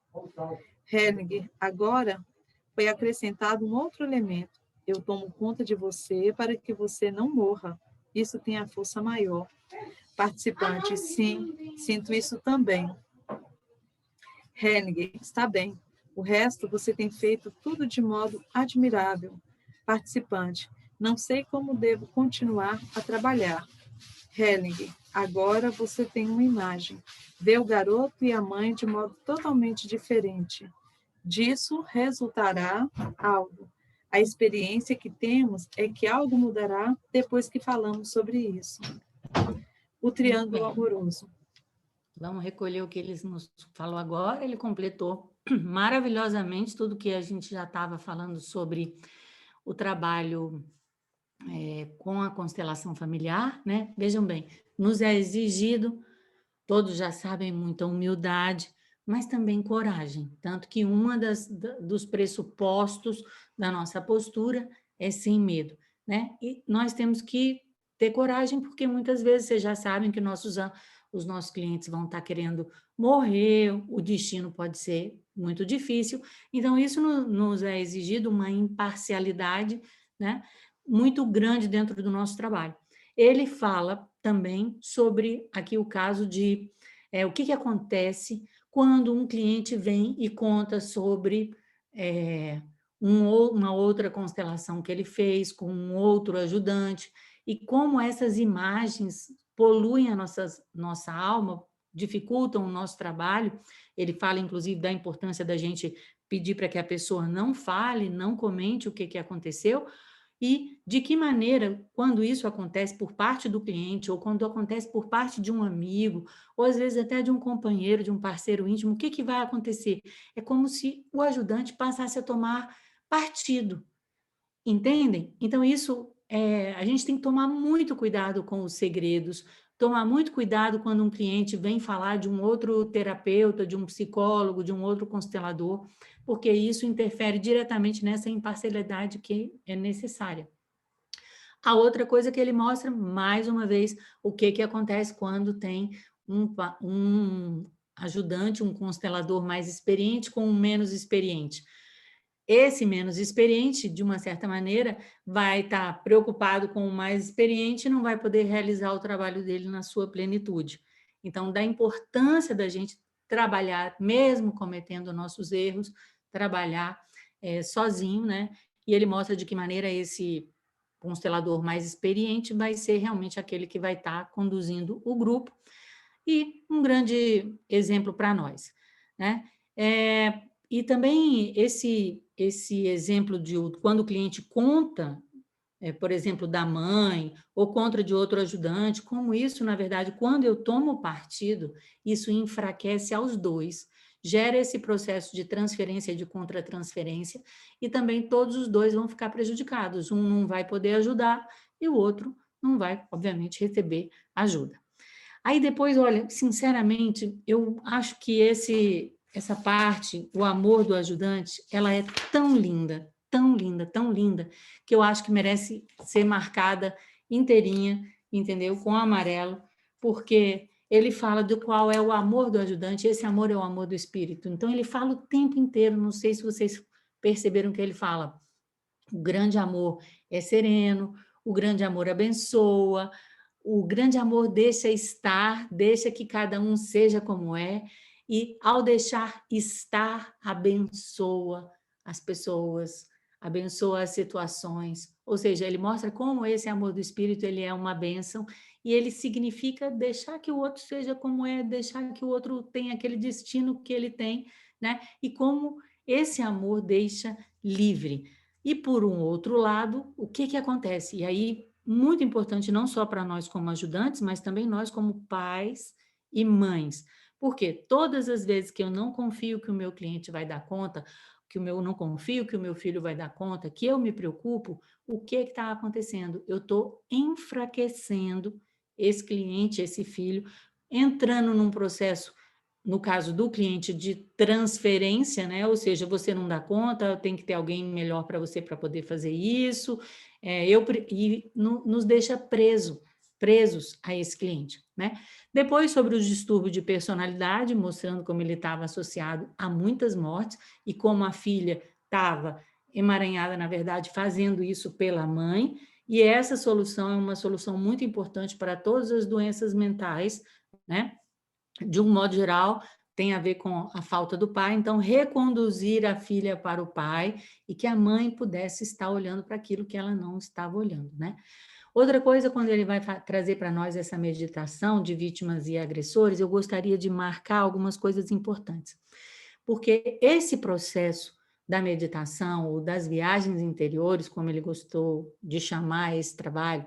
Hellinger, agora foi acrescentado um outro elemento. Eu tomo conta de você para que você não morra. Isso tem a força maior. Participante, sim, sinto isso também. Hellinger, está bem. O resto você tem feito tudo de modo admirável. Participante, não sei como devo continuar a trabalhar. Hellinger, agora você tem uma imagem. Vê o garoto e a mãe de modo totalmente diferente. Disso resultará algo. A experiência que temos é que algo mudará depois que falamos sobre isso. O triângulo amoroso. Vamos recolher o que ele nos falou agora. Ele completou maravilhosamente tudo que a gente já estava falando sobre o trabalho com a constelação familiar, né? Vejam bem, nos é exigido, todos já sabem, muita humildade, mas também coragem. Tanto que dos pressupostos da nossa postura é sem medo, né? E nós temos que ter coragem, porque muitas vezes vocês já sabem que os nossos clientes vão estar querendo morrer, o destino pode ser muito difícil, então isso nos é exigido uma imparcialidade, né, muito grande dentro do nosso trabalho. Ele fala também sobre aqui o caso de o que acontece quando um cliente vem e conta sobre uma outra constelação que ele fez com um outro ajudante, e como essas imagens poluem a nossa alma, dificultam o nosso trabalho. Ele fala, inclusive, da importância da gente pedir para que a pessoa não fale, não comente o que aconteceu, e de que maneira, quando isso acontece por parte do cliente, ou quando acontece por parte de um amigo, ou às vezes até de um companheiro, de um parceiro íntimo, o que vai acontecer? É como se o ajudante passasse a tomar partido, entendem? Então, isso, a gente tem que tomar muito cuidado com os segredos, tomar muito cuidado quando um cliente vem falar de um outro terapeuta, de um psicólogo, de um outro constelador, porque isso interfere diretamente nessa imparcialidade que é necessária. A outra coisa que ele mostra, mais uma vez, o que acontece quando tem um ajudante, um constelador mais experiente com um menos experiente. Esse menos experiente, de uma certa maneira, vai estar preocupado com o mais experiente e não vai poder realizar o trabalho dele na sua plenitude. Então, da importância da gente trabalhar, mesmo cometendo nossos erros, trabalhar sozinho, né? E ele mostra de que maneira esse constelador mais experiente vai ser realmente aquele que vai estar conduzindo o grupo. E um grande exemplo para nós, né? E também esse exemplo de quando o cliente conta, por exemplo, da mãe, ou contra de outro ajudante, como isso, na verdade, quando eu tomo partido, isso enfraquece aos dois, gera esse processo de transferência e de contra-transferência, e também todos os dois vão ficar prejudicados. Um não vai poder ajudar e o outro não vai, obviamente, receber ajuda. Aí depois, olha, sinceramente, eu acho que essa parte, o amor do ajudante, ela é tão linda, tão linda, tão linda, que eu acho que merece ser marcada inteirinha, entendeu? Com amarelo, porque ele fala do qual é o amor do ajudante, esse amor é o amor do espírito. Então, ele fala o tempo inteiro, não sei se vocês perceberam que ele fala, o grande amor é sereno, o grande amor abençoa, o grande amor deixa estar, deixa que cada um seja como é, e ao deixar estar, abençoa as pessoas, abençoa as situações. Ou seja, ele mostra como esse amor do Espírito ele é uma bênção, e ele significa deixar que o outro seja como é, deixar que o outro tenha aquele destino que ele tem, né? E como esse amor deixa livre. E, por um outro lado, o que acontece? E aí, muito importante, não só para nós como ajudantes, mas também nós como pais e mães. Porque todas as vezes que eu não confio que o meu cliente vai dar conta, que eu não confio que o meu filho vai dar conta, que eu me preocupo, o que está acontecendo? Eu estou enfraquecendo esse cliente, esse filho, entrando num processo, no caso do cliente, de transferência, né? Ou seja, você não dá conta, tem que ter alguém melhor para você para poder fazer isso, nos deixa presos a esse cliente, né? Depois, sobre os distúrbios de personalidade, mostrando como ele estava associado a muitas mortes e como a filha estava emaranhada, na verdade, fazendo isso pela mãe, e essa solução é uma solução muito importante para todas as doenças mentais, né? De um modo geral, tem a ver com a falta do pai, então reconduzir a filha para o pai e que a mãe pudesse estar olhando para aquilo que ela não estava olhando, né? Outra coisa, quando ele vai trazer para nós essa meditação de vítimas e agressores, eu gostaria de marcar algumas coisas importantes, porque esse processo da meditação ou das viagens interiores, como ele gostou de chamar esse trabalho,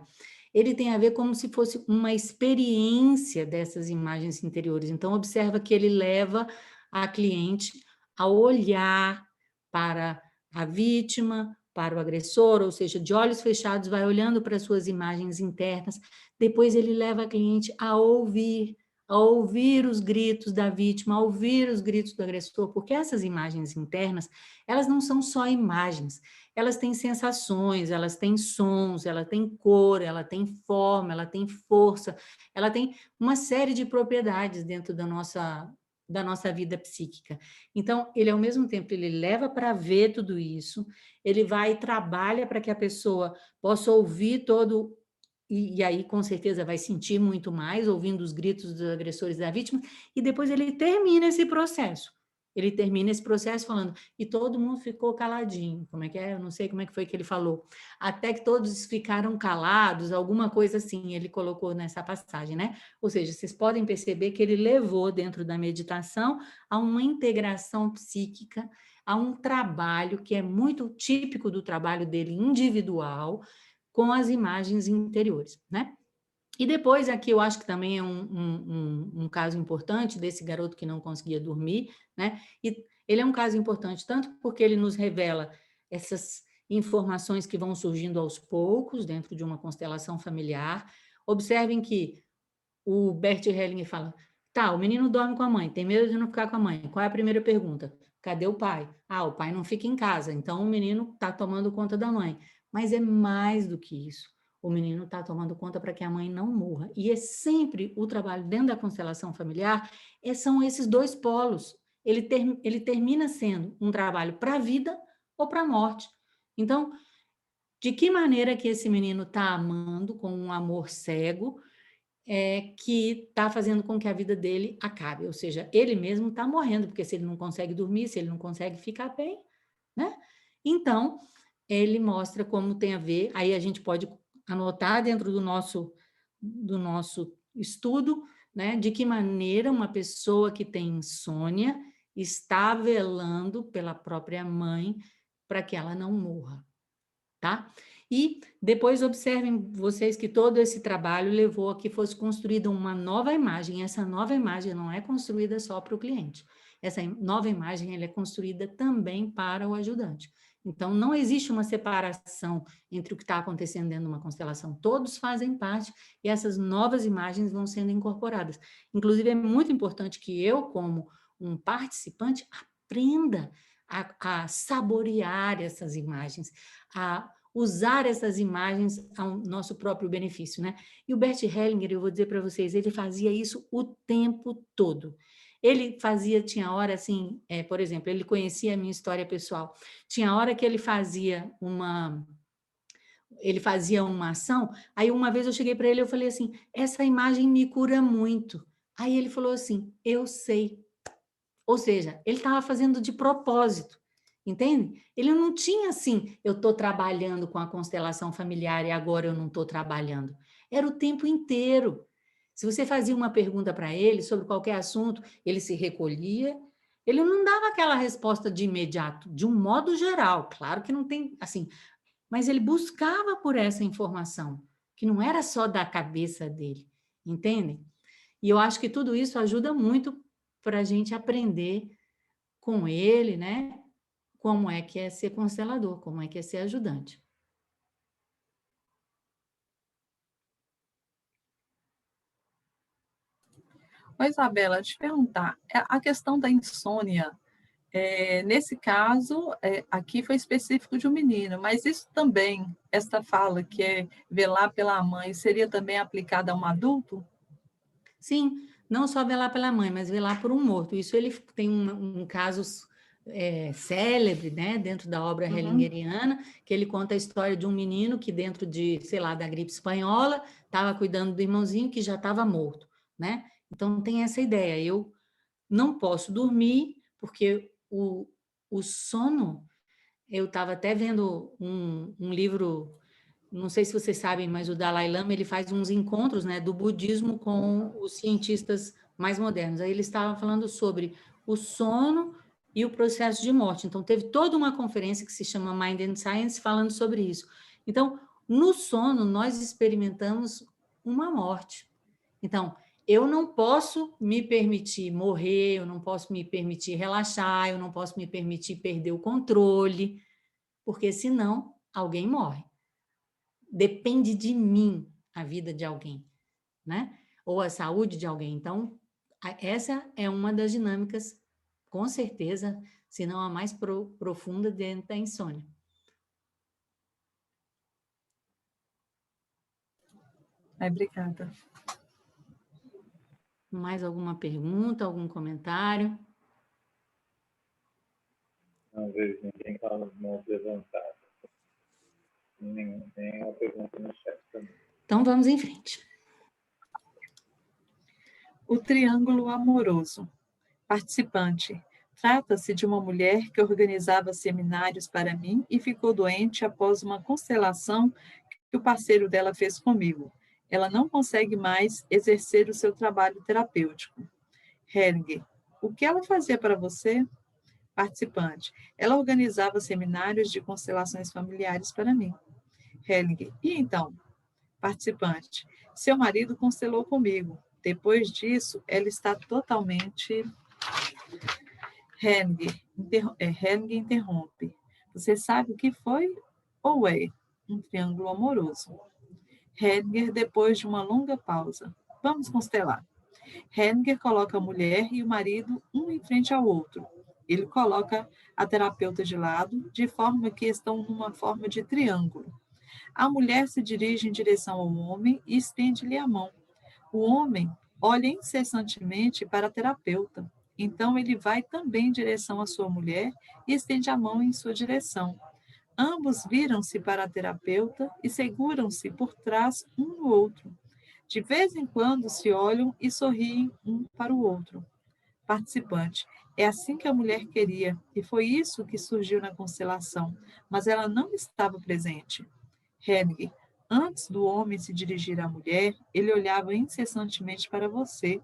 ele tem a ver como se fosse uma experiência dessas imagens interiores. Então, observa que ele leva a cliente a olhar para a vítima, para o agressor, ou seja, de olhos fechados, vai olhando para as suas imagens internas. Depois ele leva a cliente a ouvir os gritos da vítima, a ouvir os gritos do agressor, porque essas imagens internas, elas não são só imagens, elas têm sensações, elas têm sons, ela tem cor, ela tem forma, ela tem força, ela tem uma série de propriedades dentro da nossa vida psíquica. Então, ele, ao mesmo tempo, ele leva para ver tudo isso, ele vai e trabalha para que a pessoa possa ouvir todo, e aí, com certeza, vai sentir muito mais, ouvindo os gritos dos agressores da vítima, e depois ele termina esse processo. ele termina esse processo falando, e todo mundo ficou caladinho. Como é que é? Eu não sei como é que foi que ele falou. Até que todos ficaram calados, alguma coisa assim, ele colocou nessa passagem, né? Ou seja, vocês podem perceber que ele levou dentro da meditação a uma integração psíquica, a um trabalho que é muito típico do trabalho dele individual, com as imagens interiores, né? E depois, aqui eu acho que também é um caso importante desse garoto que não conseguia dormir, né? E ele é um caso importante tanto porque ele nos revela essas informações que vão surgindo aos poucos dentro de uma constelação familiar. Observem que o Bert Hellinger fala, tá, o menino dorme com a mãe, tem medo de não ficar com a mãe. Qual é a primeira pergunta? Cadê o pai? Ah, o pai não fica em casa, então o menino está tomando conta da mãe. Mas é mais do que isso. O menino está tomando conta para que a mãe não morra. E é sempre o trabalho dentro da constelação familiar, são esses dois polos. Ele termina sendo um trabalho para a vida ou para a morte. Então, de que maneira que esse menino está amando com um amor cego, que está fazendo com que a vida dele acabe? Ou seja, ele mesmo está morrendo, porque se ele não consegue dormir, se ele não consegue ficar bem, né? Então, ele mostra como tem a ver, aí a gente pode anotar dentro do nosso estudo, né, de que maneira uma pessoa que tem insônia está velando pela própria mãe para que ela não morra, tá? E depois observem vocês que todo esse trabalho levou a que fosse construída uma nova imagem. Essa nova imagem não é construída só para o cliente. Essa nova imagem ela é construída também para o ajudante. Então, não existe uma separação entre o que está acontecendo dentro de uma constelação. Todos fazem parte e essas novas imagens vão sendo incorporadas. Inclusive, é muito importante que eu, como um participante, aprenda a saborear essas imagens, a usar essas imagens ao nosso próprio benefício, né? E o Bert Hellinger, eu vou dizer para vocês, ele fazia isso o tempo todo. Ele fazia, tinha hora assim, por exemplo, ele conhecia a minha história pessoal, tinha hora que ele fazia uma ação, aí uma vez eu cheguei para ele, eu falei assim, essa imagem me cura muito. Aí ele falou assim, eu sei. Ou seja, ele estava fazendo de propósito, entende? Ele não tinha assim, eu estou trabalhando com a constelação familiar e agora eu não estou trabalhando. Era o tempo inteiro. Se você fazia uma pergunta para ele sobre qualquer assunto, ele se recolhia, ele não dava aquela resposta de imediato, de um modo geral, claro que não tem, assim, mas ele buscava por essa informação, que não era só da cabeça dele, entende? E eu acho que tudo isso ajuda muito para a gente aprender com ele, né? Como é que é ser constelador, como é que é ser ajudante. Oi, Isabela, te perguntar, a questão da insônia, nesse caso, aqui foi específico de um menino, mas isso também, esta fala que é velar pela mãe, seria também aplicada a um adulto? Sim, não só velar pela mãe, mas velar por um morto. Isso ele tem um caso célebre, né, dentro da obra hellingeriana, que ele conta a história de um menino que dentro de, sei lá, da gripe espanhola, estava cuidando do irmãozinho que já estava morto, né? Então tem essa ideia, eu não posso dormir, porque o sono, eu estava até vendo um livro, não sei se vocês sabem, mas o Dalai Lama ele faz uns encontros, né, do budismo com os cientistas mais modernos. Aí ele estava falando sobre o sono e o processo de morte. Então teve toda uma conferência que se chama Mind and Science falando sobre isso. Então, no sono nós experimentamos uma morte. Então, eu não posso me permitir morrer, eu não posso me permitir relaxar, eu não posso me permitir perder o controle, porque senão alguém morre. Depende de mim a vida de alguém, né? Ou a saúde de alguém. Então, essa é uma das dinâmicas, com certeza, se não a mais profunda dentro da insônia. Obrigada. Mais alguma pergunta, algum comentário? Não vejo ninguém com as mãos levantadas. Nenhuma pergunta no chat também. Então, vamos em frente. O triângulo amoroso. Participante. Trata-se de uma mulher que organizava seminários para mim e ficou doente após uma constelação que o parceiro dela fez comigo. Ela não consegue mais exercer o seu trabalho terapêutico. Hellinger, o que ela fazia para você? Participante, ela organizava seminários de constelações familiares para mim. Hellinger, e então? Participante, seu marido constelou comigo. Depois disso, ela está totalmente... Hellinger interrompe. Você sabe o que foi ou é um triângulo amoroso? Hellinger, depois de uma longa pausa. Vamos constelar. Hellinger coloca a mulher e o marido um em frente ao outro. Ele coloca a terapeuta de lado, de forma que estão numa forma de triângulo. A mulher se dirige em direção ao homem e estende-lhe a mão. O homem olha incessantemente para a terapeuta. Então ele vai também em direção à sua mulher e estende a mão em sua direção. Ambos viram-se para a terapeuta e seguram-se por trás um do outro. De vez em quando se olham e sorriem um para o outro. Participante, é assim que a mulher queria, e foi isso que surgiu na constelação, mas ela não estava presente. Hellinger, antes do homem se dirigir à mulher, ele olhava incessantemente para você.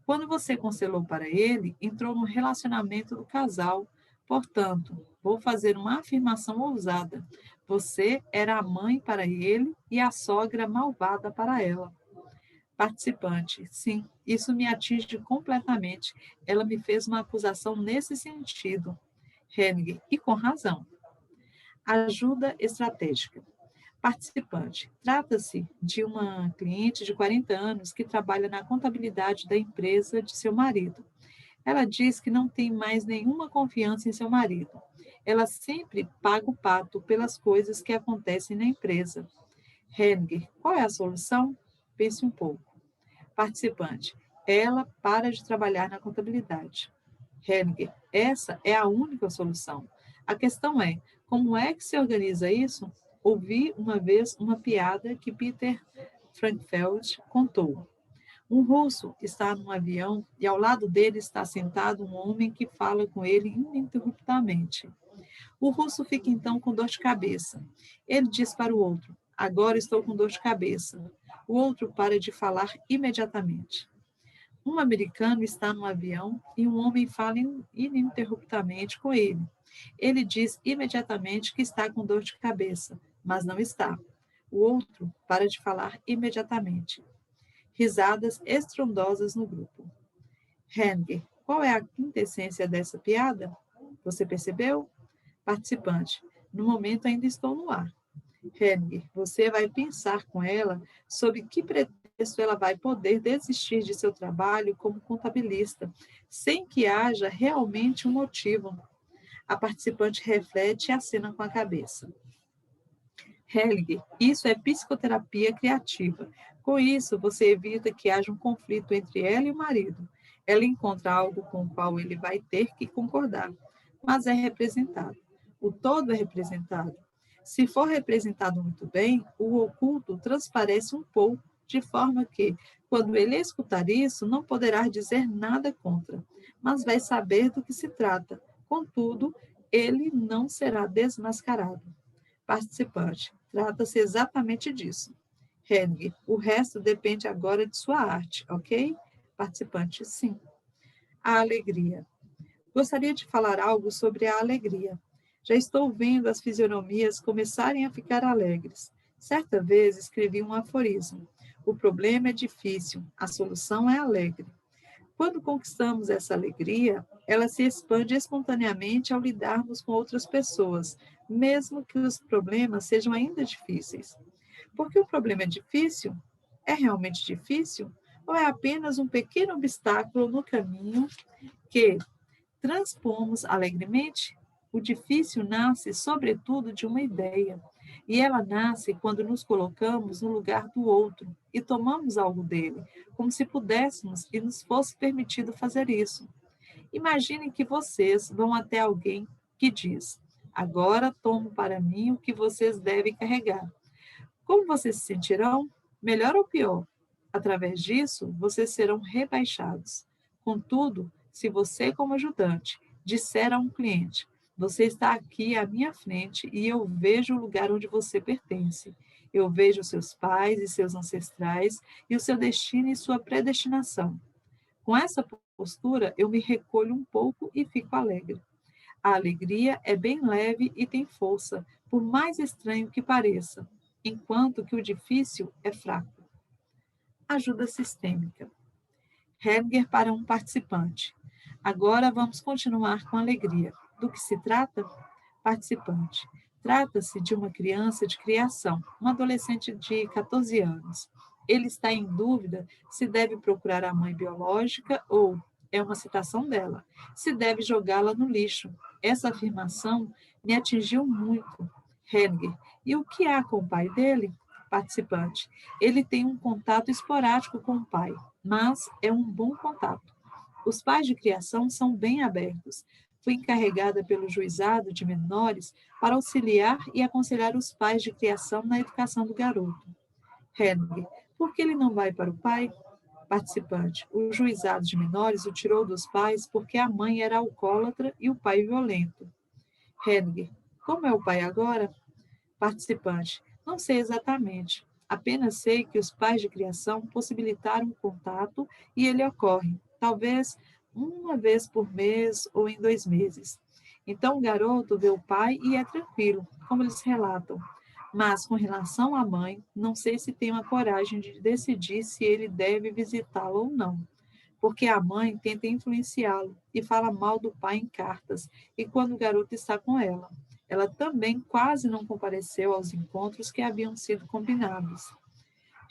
Quando você constelou para ele, entrou no relacionamento do casal. Portanto, vou fazer uma afirmação ousada. Você era a mãe para ele e a sogra malvada para ela. Participante, sim, isso me atinge completamente. Ela me fez uma acusação nesse sentido. Hellinger, e com razão. Ajuda estratégica. Participante, trata-se de uma cliente de 40 anos que trabalha na contabilidade da empresa de seu marido. Ela diz que não tem mais nenhuma confiança em seu marido. Ela sempre paga o pato pelas coisas que acontecem na empresa. Hellinger, qual é a solução? Pense um pouco. Participante, ela para de trabalhar na contabilidade. Hellinger, essa é a única solução. A questão é, como é que se organiza isso? Ouvi uma vez uma piada que Peter Frankfeld contou. Um russo está num avião e ao lado dele está sentado um homem que fala com ele ininterruptamente. O russo fica então com dor de cabeça. Ele diz para o outro, agora estou com dor de cabeça. O outro para de falar imediatamente. Um americano está no avião e um homem fala ininterruptamente com ele. Ele diz imediatamente que está com dor de cabeça, mas não está. O outro para de falar imediatamente. Risadas estrondosas no grupo. Hellinger, qual é a quintessência dessa piada? Você percebeu? Participante, no momento ainda estou no ar. Hellinger, você vai pensar com ela sobre que pretexto ela vai poder desistir de seu trabalho como contabilista, sem que haja realmente um motivo. A participante reflete e acena com a cabeça. Hellinger, isso é psicoterapia criativa. Com isso, você evita que haja um conflito entre ela e o marido. Ela encontra algo com o qual ele vai ter que concordar, mas é representado. O todo é representado. Se for representado muito bem, o oculto transparece um pouco, de forma que, quando ele escutar isso, não poderá dizer nada contra, mas vai saber do que se trata. Contudo, ele não será desmascarado. Participante, trata-se exatamente disso. Hellinger, o resto depende agora de sua arte, ok? Participante, sim. A alegria. Gostaria de falar algo sobre a alegria. Já estou vendo as fisionomias começarem a ficar alegres. Certa vez escrevi um aforismo. O problema é difícil, a solução é alegre. Quando conquistamos essa alegria, ela se expande espontaneamente ao lidarmos com outras pessoas, mesmo que os problemas sejam ainda difíceis. Porque o problema é difícil? É realmente difícil? Ou é apenas um pequeno obstáculo no caminho que transpomos alegremente? O difícil nasce, sobretudo, de uma ideia. E ela nasce quando nos colocamos no lugar do outro e tomamos algo dele, como se pudéssemos e nos fosse permitido fazer isso. Imaginem que vocês vão até alguém que diz: agora tomo para mim o que vocês devem carregar. Como vocês se sentirão? Melhor ou pior? Através disso, vocês serão rebaixados. Contudo, se você, como ajudante, disser a um cliente: você está aqui à minha frente e eu vejo o lugar onde você pertence. Eu vejo seus pais e seus ancestrais e o seu destino e sua predestinação. Com essa postura, eu me recolho um pouco e fico alegre. A alegria é bem leve e tem força, por mais estranho que pareça, enquanto que o difícil é fraco. Ajuda sistêmica. Hellinger para um participante. Agora vamos continuar com alegria. Do que se trata? Participante. Trata-se de uma criança de criação, um adolescente de 14 anos. Ele está em dúvida se deve procurar a mãe biológica ou, é uma citação dela, se deve jogá-la no lixo. Essa afirmação me atingiu muito. Hellinger. E o que há com o pai dele? Participante. Ele tem um contato esporádico com o pai, mas é um bom contato. Os pais de criação são bem abertos. Fui encarregada pelo juizado de menores para auxiliar e aconselhar os pais de criação na educação do garoto. Hellinger. Por que ele não vai para o pai? Participante. O juizado de menores o tirou dos pais porque a mãe era alcoólatra e o pai violento. Hellinger. Como é o pai agora? Participante. Não sei exatamente. Apenas sei que os pais de criação possibilitaram o contato e ele ocorre, talvez uma vez por mês ou em 2 meses. Então o garoto vê o pai e é tranquilo, como eles relatam. Mas com relação à mãe, não sei se tenho a coragem de decidir se ele deve visitá-la ou não. Porque a mãe tenta influenciá-lo e fala mal do pai em cartas, e quando o garoto está com ela. Ela também quase não compareceu aos encontros que haviam sido combinados.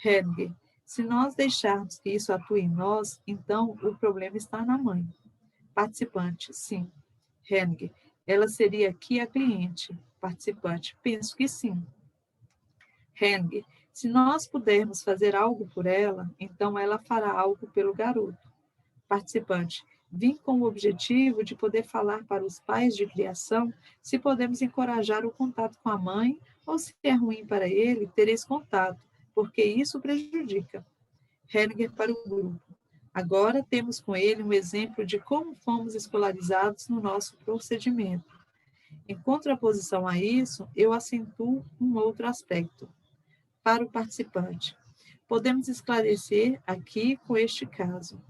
Hellinger. Se nós deixarmos que isso atue em nós, então o problema está na mãe. Participante. Sim. Hellinger. Ela seria aqui a cliente. Participante. Penso que sim. Hellinger. Se nós pudermos fazer algo por ela, então ela fará algo pelo garoto. Participante. Vim com o objetivo de poder falar para os pais de criação se podemos encorajar o contato com a mãe ou se é ruim para ele ter esse contato, porque isso prejudica. Hellinger para o grupo. Agora temos com ele um exemplo de como fomos escolarizados no nosso procedimento. Em contraposição a isso, eu acentuo um outro aspecto. Para o participante. Podemos esclarecer aqui com este caso.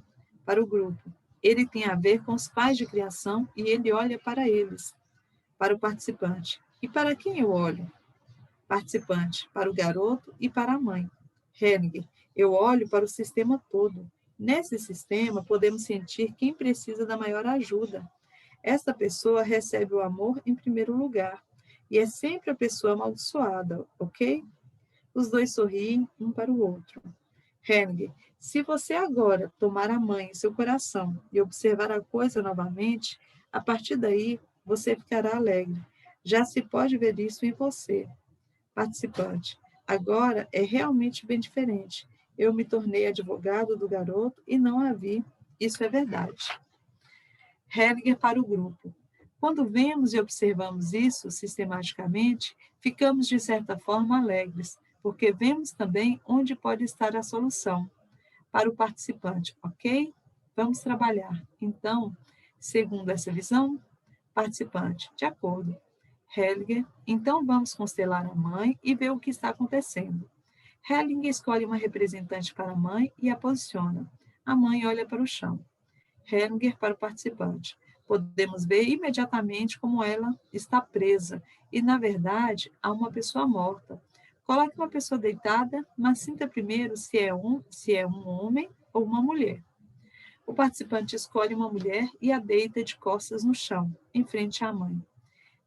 Para o grupo. Ele tem a ver com os pais de criação e ele olha para eles. Para o participante. E para quem eu olho? Participante. Para o garoto e para a mãe. Hellinger. Eu olho para o sistema todo. Nesse sistema, podemos sentir quem precisa da maior ajuda. Esta pessoa recebe o amor em primeiro lugar. E é sempre a pessoa amaldiçoada, ok? Os dois sorriem um para o outro. Hellinger. Se você agora tomar a mãe em seu coração e observar a coisa novamente, a partir daí você ficará alegre. Já se pode ver isso em você. Participante. Agora é realmente bem diferente. Eu me tornei advogado do garoto e não a vi. Isso é verdade. Hellinger para o grupo. Quando vemos e observamos isso sistematicamente, ficamos de certa forma alegres, porque vemos também onde pode estar a solução. Para o participante, ok? Vamos trabalhar. Então, segundo essa visão, participante, de acordo. Hellinger, então vamos constelar a mãe e ver o que está acontecendo. Hellinger escolhe uma representante para a mãe e a posiciona. A mãe olha para o chão. Hellinger para o participante. Podemos ver imediatamente como ela está presa e, na verdade, há uma pessoa morta. Coloque uma pessoa deitada, mas sinta primeiro se é um homem ou uma mulher. O participante escolhe uma mulher e a deita de costas no chão, em frente à mãe.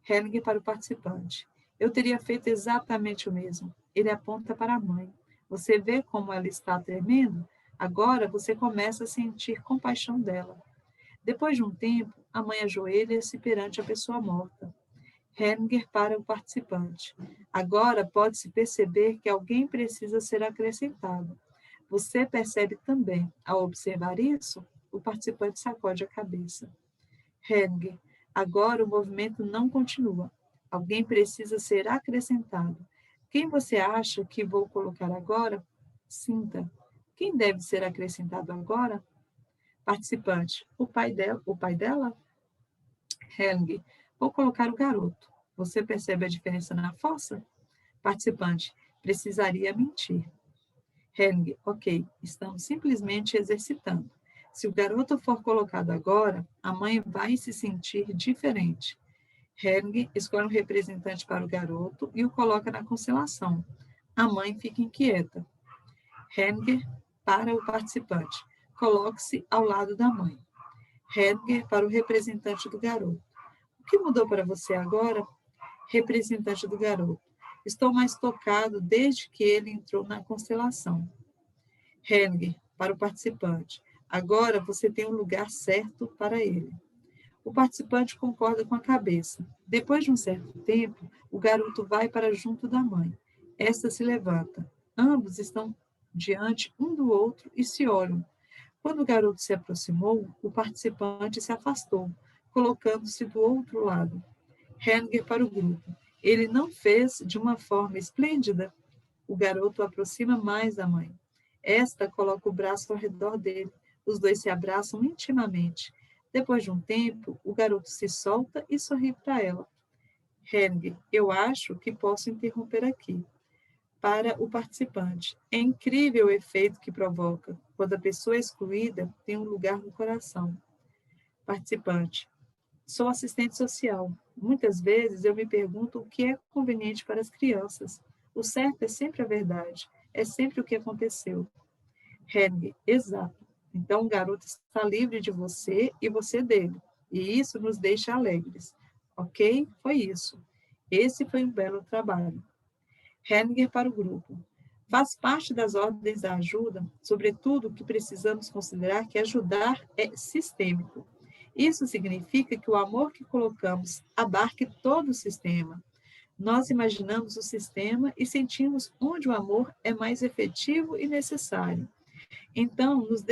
Hellinger para o participante. Eu teria feito exatamente o mesmo. Ele aponta para a mãe. Você vê como ela está tremendo? Agora você começa a sentir compaixão dela. Depois de um tempo, a mãe ajoelha-se perante a pessoa morta. Hellinger para o participante. Agora pode-se perceber que alguém precisa ser acrescentado. Você percebe também, ao observar isso, o participante sacode a cabeça. Hellinger. Agora o movimento não continua. Alguém precisa ser acrescentado. Quem você acha que vou colocar agora? Sinta. Quem deve ser acrescentado agora? Participante. O pai dela? Helge, vou colocar o garoto. Você percebe a diferença na fossa? Participante, precisaria mentir. Helge, ok, estamos simplesmente exercitando. Se o garoto for colocado agora, a mãe vai se sentir diferente. Helge escolhe um representante para o garoto e o coloca na constelação. A mãe fica inquieta. Helge para o participante. Coloque-se ao lado da mãe. Helge para o representante do garoto. O que mudou para você agora? Representante do garoto. Estou mais tocado desde que ele entrou na constelação. Helge para o participante. Agora você tem um lugar certo para ele. O participante concorda com a cabeça. Depois de um certo tempo, o garoto vai para junto da mãe. Esta se levanta. Ambos estão diante um do outro e se olham. Quando o garoto se aproximou, o participante se afastou, colocando-se do outro lado. Helge para o grupo. Ele não fez de uma forma esplêndida? O garoto aproxima mais da mãe. Esta coloca o braço ao redor dele. Os dois se abraçam intimamente. Depois de um tempo, o garoto se solta e sorri para ela. Helge, eu acho que posso interromper aqui. Para o participante, é incrível o efeito que provoca quando a pessoa excluída tem um lugar no coração. Participante, sou assistente social. Muitas vezes eu me pergunto o que é conveniente para as crianças. O certo é sempre a verdade, é sempre o que aconteceu. Helge, exato. Então o garoto está livre de você e você dele. E isso nos deixa alegres. Ok? Foi isso. Esse foi um belo trabalho. Helge para o grupo. Faz parte das ordens da ajuda, sobretudo que precisamos considerar que ajudar é sistêmico. Isso significa que o amor que colocamos abarque todo o sistema. Nós imaginamos o sistema e sentimos onde o amor é mais efetivo e necessário. Então, nos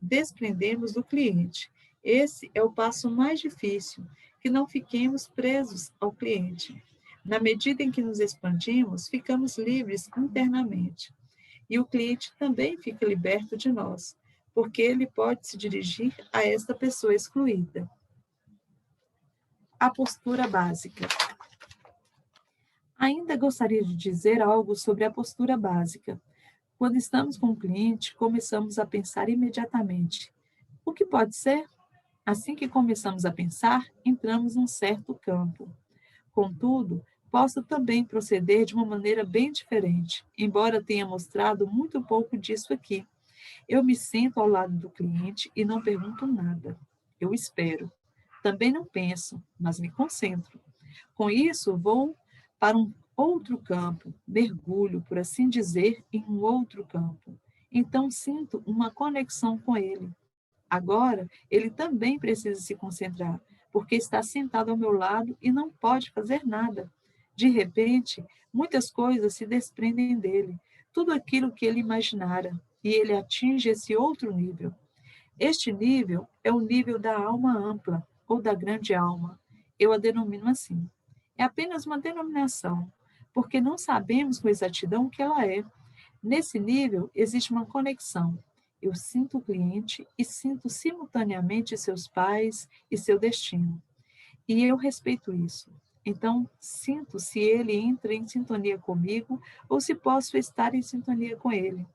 desprendemos do cliente. Esse é o passo mais difícil, que não fiquemos presos ao cliente. Na medida em que nos expandimos, ficamos livres internamente. E o cliente também fica liberto de nós, porque ele pode se dirigir a esta pessoa excluída. A postura básica. Ainda gostaria de dizer algo sobre a postura básica. Quando estamos com o cliente, começamos a pensar imediatamente. O que pode ser? Assim que começamos a pensar, entramos num certo campo. Contudo, posso também proceder de uma maneira bem diferente, embora tenha mostrado muito pouco disso aqui. Eu me sento ao lado do cliente e não pergunto nada. Eu espero. Também não penso, mas me concentro. Com isso, vou para um outro campo, mergulho, por assim dizer, em um outro campo. Então, sinto uma conexão com ele. Agora, ele também precisa se concentrar, porque está sentado ao meu lado e não pode fazer nada. De repente, muitas coisas se desprendem dele, tudo aquilo que ele imaginara, e ele atinge esse outro nível. Este nível é o nível da alma ampla, ou da grande alma. Eu a denomino assim. É apenas uma denominação, porque não sabemos com exatidão o que ela é. Nesse nível, existe uma conexão. Eu sinto o cliente e sinto simultaneamente seus pais e seu destino. E eu respeito isso. Então, sinto se ele entra em sintonia comigo ou se posso estar em sintonia com ele.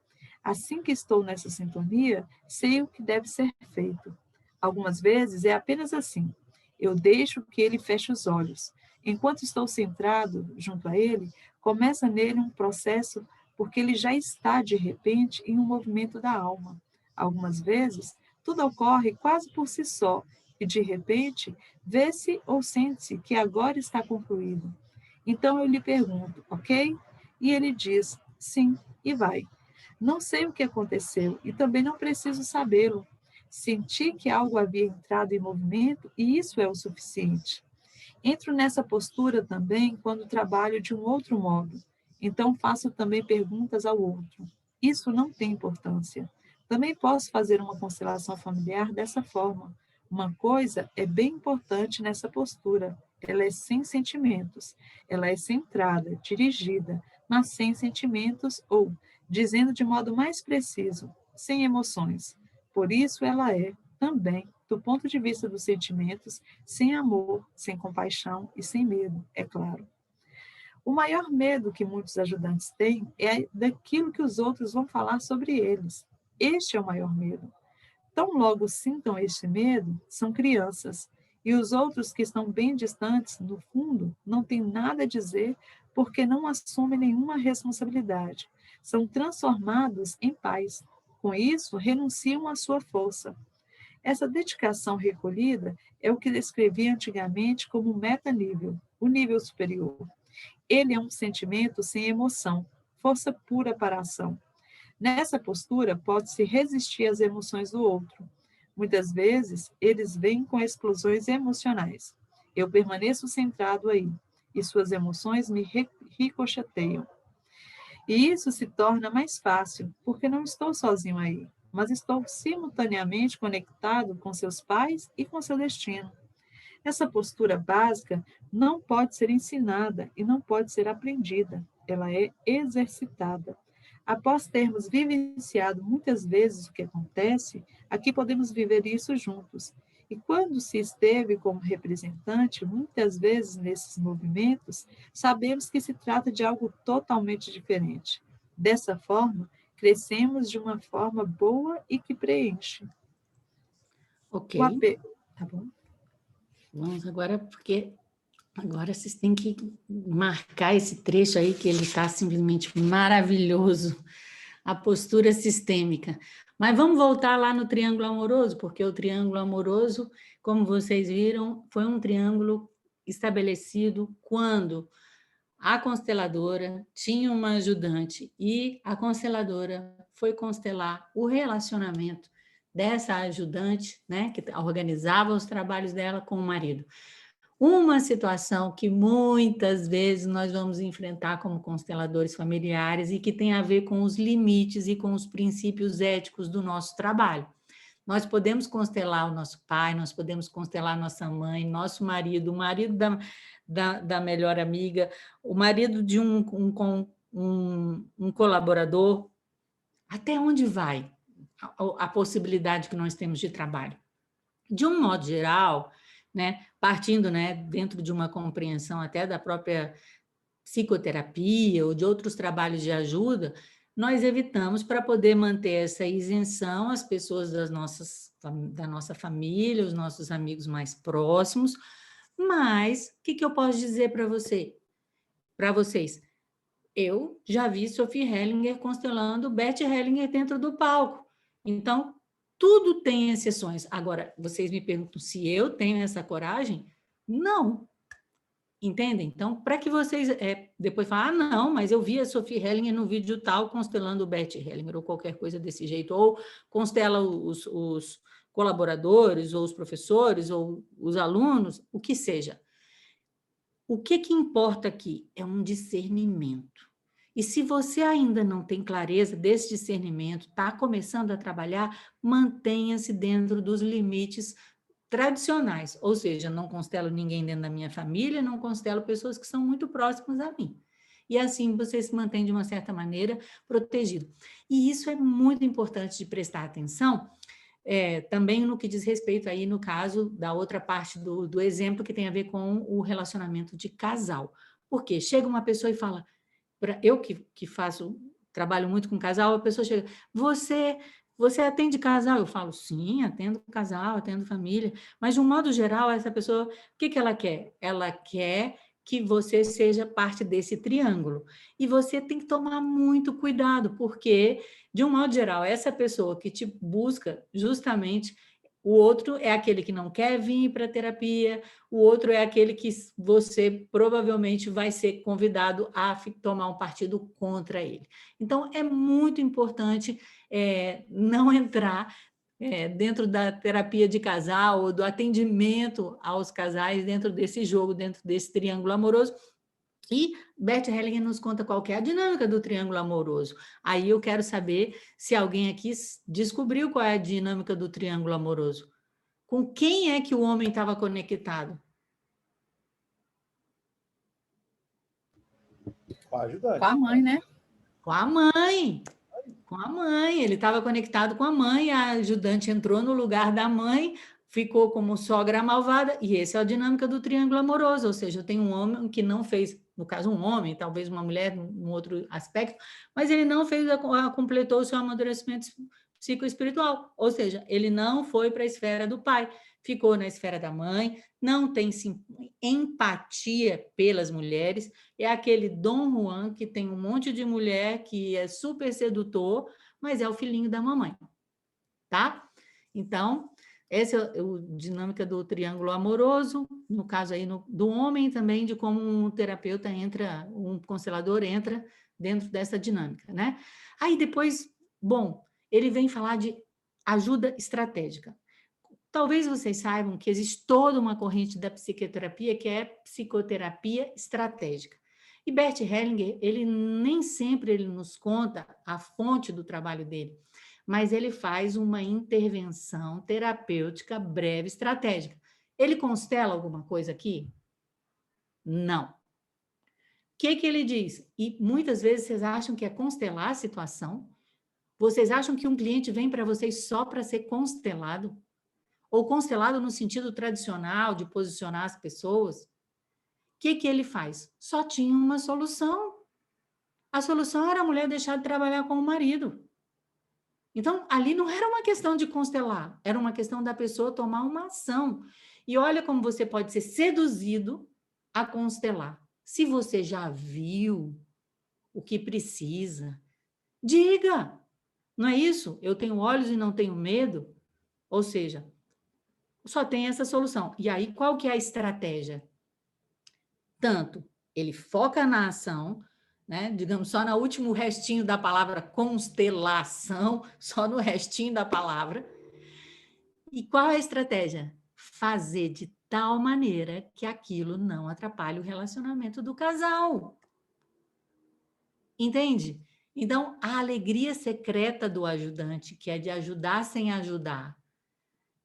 Assim que estou nessa sintonia, sei o que deve ser feito. Algumas vezes é apenas assim. Eu deixo que ele feche os olhos. Enquanto estou centrado junto a ele, começa nele um processo porque ele já está, de repente, em um movimento da alma. Algumas vezes, tudo ocorre quase por si só, e, de repente, vê-se ou sente-se que agora está concluído. Então, eu lhe pergunto, ok? E ele diz, sim, e vai. Não sei o que aconteceu, e também não preciso sabê-lo. Senti que algo havia entrado em movimento, e isso é o suficiente. Entro nessa postura também quando trabalho de um outro modo. Então, faço também perguntas ao outro. Isso não tem importância. Também posso fazer uma constelação familiar dessa forma. Uma coisa é bem importante nessa postura. Ela é sem sentimentos. Ela é centrada, dirigida, mas sem sentimentos ou, dizendo de modo mais preciso, sem emoções. Por isso, ela é também do ponto de vista dos sentimentos, sem amor, sem compaixão e sem medo, é claro. O maior medo que muitos ajudantes têm é daquilo que os outros vão falar sobre eles. Este é o maior medo. Tão logo sintam este medo, são crianças, e os outros que estão bem distantes, no fundo, não têm nada a dizer porque não assumem nenhuma responsabilidade. São transformados em pais. Com isso, renunciam à sua força. Essa dedicação recolhida é o que descrevi antigamente como metanível, o nível superior. Ele é um sentimento sem emoção, força pura para a ação. Nessa postura, pode-se resistir às emoções do outro. Muitas vezes, eles vêm com explosões emocionais. Eu permaneço centrado aí, e suas emoções me ricocheteiam. E isso se torna mais fácil, porque não estou sozinho aí, mas estou simultaneamente conectado com seus pais e com seu destino. Essa postura básica não pode ser ensinada e não pode ser aprendida, ela é exercitada. Após termos vivenciado muitas vezes o que acontece, aqui podemos viver isso juntos. E quando se esteve como representante, muitas vezes nesses movimentos, sabemos que se trata de algo totalmente diferente. Dessa forma, crescemos de uma forma boa e que preenche. Ok. Tá bom? Vamos agora, porque agora vocês têm que marcar esse trecho aí, que ele está simplesmente maravilhoso, a postura sistêmica. Mas vamos voltar lá no triângulo amoroso, porque o triângulo amoroso, como vocês viram, foi um triângulo estabelecido quando a consteladora tinha uma ajudante e a consteladora foi constelar o relacionamento dessa ajudante, né, que organizava os trabalhos dela com o marido. Uma situação que muitas vezes nós vamos enfrentar como consteladores familiares e que tem a ver com os limites e com os princípios éticos do nosso trabalho. Nós podemos constelar o nosso pai, nós podemos constelar nossa mãe, nosso marido, o marido da melhor amiga, o marido de um colaborador. Até onde vai a possibilidade que nós temos de trabalho? De um modo geral, né, partindo, né, dentro de uma compreensão até da própria psicoterapia ou de outros trabalhos de ajuda, nós evitamos, para poder manter essa isenção, as pessoas da nossa família, os nossos amigos mais próximos. Mas, o que eu posso dizer para vocês? Eu já vi Sophie Hellinger constelando Bert Hellinger dentro do palco. Então, tudo tem exceções. Agora, vocês me perguntam se eu tenho essa coragem? Não. Entendem? Então, para que vocês depois falem, não, mas eu vi a Sophie Hellinger no vídeo tal constelando o Bert Hellinger, ou qualquer coisa desse jeito, ou constela os colaboradores, ou os professores, ou os alunos, o que seja. O que importa aqui é um discernimento. E se você ainda não tem clareza desse discernimento, está começando a trabalhar, mantenha-se dentro dos limites tradicionais, ou seja, não constelo ninguém dentro da minha família, não constelo pessoas que são muito próximas a mim. E assim você se mantém, de uma certa maneira, protegido. E isso é muito importante de prestar atenção, também no que diz respeito aí, no caso da outra parte do exemplo, que tem a ver com o relacionamento de casal. Porque chega uma pessoa e fala, eu que trabalho muito com casal, a pessoa chega, você atende casal? Eu falo, sim, atendo casal, atendo família, mas de um modo geral, essa pessoa, o que ela quer? Ela quer que você seja parte desse triângulo. E você tem que tomar muito cuidado, porque, de um modo geral, essa pessoa que te busca, justamente, o outro é aquele que não quer vir para a terapia, o outro é aquele que você provavelmente vai ser convidado a tomar um partido contra ele. Então, é muito importante não entrar dentro da terapia de casal ou do atendimento aos casais dentro desse jogo, dentro desse triângulo amoroso. E Bert Hellinger nos conta qual que é a dinâmica do triângulo amoroso. Aí eu quero saber se alguém aqui descobriu qual é a dinâmica do triângulo amoroso. Com quem é que o homem estava conectado? Com a ajudante. Com a mãe, né? Com a mãe. Com a mãe. Ele estava conectado com a mãe, a ajudante entrou no lugar da mãe, ficou como sogra malvada, e essa é a dinâmica do triângulo amoroso, ou seja, eu tenho um homem que não fez, no caso um homem, talvez uma mulher, um outro aspecto, mas ele não fez, completou o seu amadurecimento psicoespiritual, ou seja, ele não foi para a esfera do pai, ficou na esfera da mãe, não tem empatia pelas mulheres, é aquele Dom Juan que tem um monte de mulher que é super sedutor, mas é o filhinho da mamãe, tá? Então, essa é a dinâmica do triângulo amoroso, no caso aí do homem também, de como um terapeuta entra, um constelador entra dentro dessa dinâmica, né? Aí depois, bom, ele vem falar de ajuda estratégica. Talvez vocês saibam que existe toda uma corrente da psicoterapia que é psicoterapia estratégica. E Bert Hellinger, ele nem sempre ele nos conta a fonte do trabalho dele, mas ele faz uma intervenção terapêutica breve estratégica. Ele constela alguma coisa aqui? Não. O que ele diz? E muitas vezes vocês acham que é constelar a situação? Vocês acham que um cliente vem para vocês só para ser constelado? Ou constelado no sentido tradicional de posicionar as pessoas? O que ele faz? Só tinha uma solução. A solução era a mulher deixar de trabalhar com o marido. Então, ali não era uma questão de constelar, era uma questão da pessoa tomar uma ação. E olha como você pode ser seduzido a constelar. Se você já viu o que precisa, diga. Não é isso? Eu tenho olhos e não tenho medo? Ou seja, só tem essa solução. E aí, qual que é a estratégia? Tanto ele foca na ação, né? Digamos, só no último restinho da palavra constelação, só no restinho da palavra. E qual é a estratégia? Fazer de tal maneira que aquilo não atrapalhe o relacionamento do casal. Entende? Então, a alegria secreta do ajudante, que é de ajudar sem ajudar,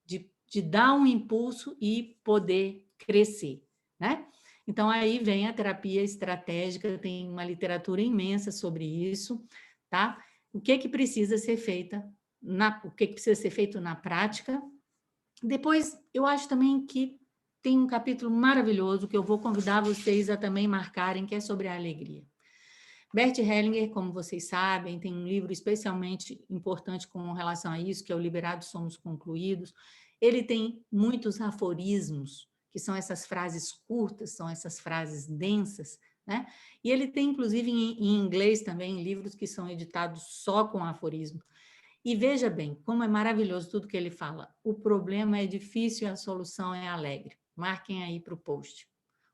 de dar um impulso e poder crescer, né? Então, aí vem a terapia estratégica, tem uma literatura imensa sobre isso, tá? O que precisa ser feito na prática. Depois, eu acho também que tem um capítulo maravilhoso que eu vou convidar vocês a também marcarem, que é sobre a alegria. Bert Hellinger, como vocês sabem, tem um livro especialmente importante com relação a isso, que é o Liberados Somos Concluídos. Ele tem muitos aforismos, que são essas frases curtas, são essas frases densas, né? E ele tem, inclusive, em inglês também, livros que são editados só com aforismo. E veja bem, como é maravilhoso tudo que ele fala. O problema é difícil e a solução é alegre. Marquem aí para o post.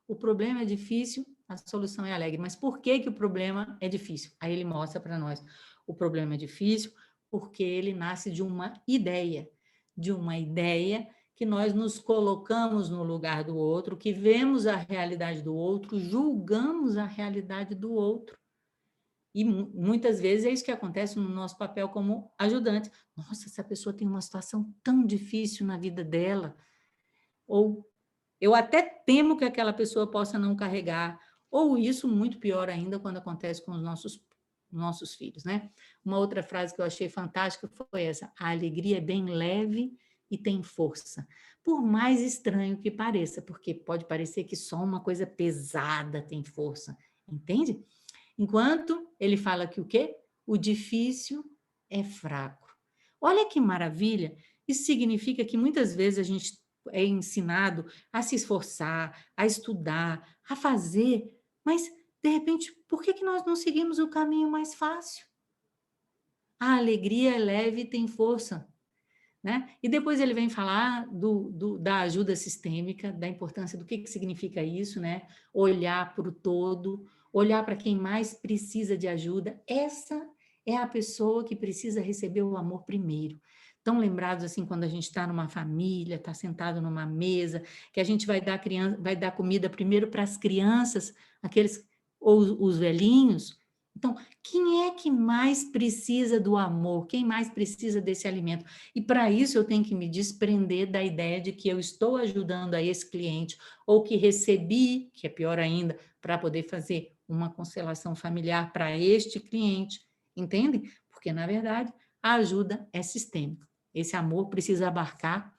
O problema é difícil, a solução é alegre. Mas por que o problema é difícil? Aí ele mostra para nós. O problema é difícil porque ele nasce de uma ideia que nós nos colocamos no lugar do outro, que vemos a realidade do outro, julgamos a realidade do outro. E muitas vezes é isso que acontece no nosso papel como ajudante. Nossa, essa pessoa tem uma situação tão difícil na vida dela. Ou eu até temo que aquela pessoa possa não carregar. Ou isso, muito pior ainda, quando acontece com os nossos filhos, né? Uma outra frase que eu achei fantástica foi essa: a alegria é bem leve e tem força. Por mais estranho que pareça, porque pode parecer que só uma coisa pesada tem força, entende? Enquanto ele fala que o quê? O difícil é fraco. Olha que maravilha! Isso significa que muitas vezes a gente é ensinado a se esforçar, a estudar, a fazer, mas, de repente, por que nós não seguimos o caminho mais fácil? A alegria é leve e tem força, né? E depois ele vem falar da ajuda sistêmica, da importância do que significa isso, né? Olhar para o todo, olhar para quem mais precisa de ajuda. Essa é a pessoa que precisa receber o amor primeiro. Tão lembrados assim quando a gente está numa família, está sentado numa mesa, que a gente vai dar comida primeiro para as crianças, aqueles ou os velhinhos. Então, quem é que mais precisa do amor? Quem mais precisa desse alimento? E para isso eu tenho que me desprender da ideia de que eu estou ajudando a esse cliente ou que recebi, que é pior ainda, para poder fazer uma constelação familiar para este cliente, entende? Porque, na verdade, a ajuda é sistêmica. Esse amor precisa abarcar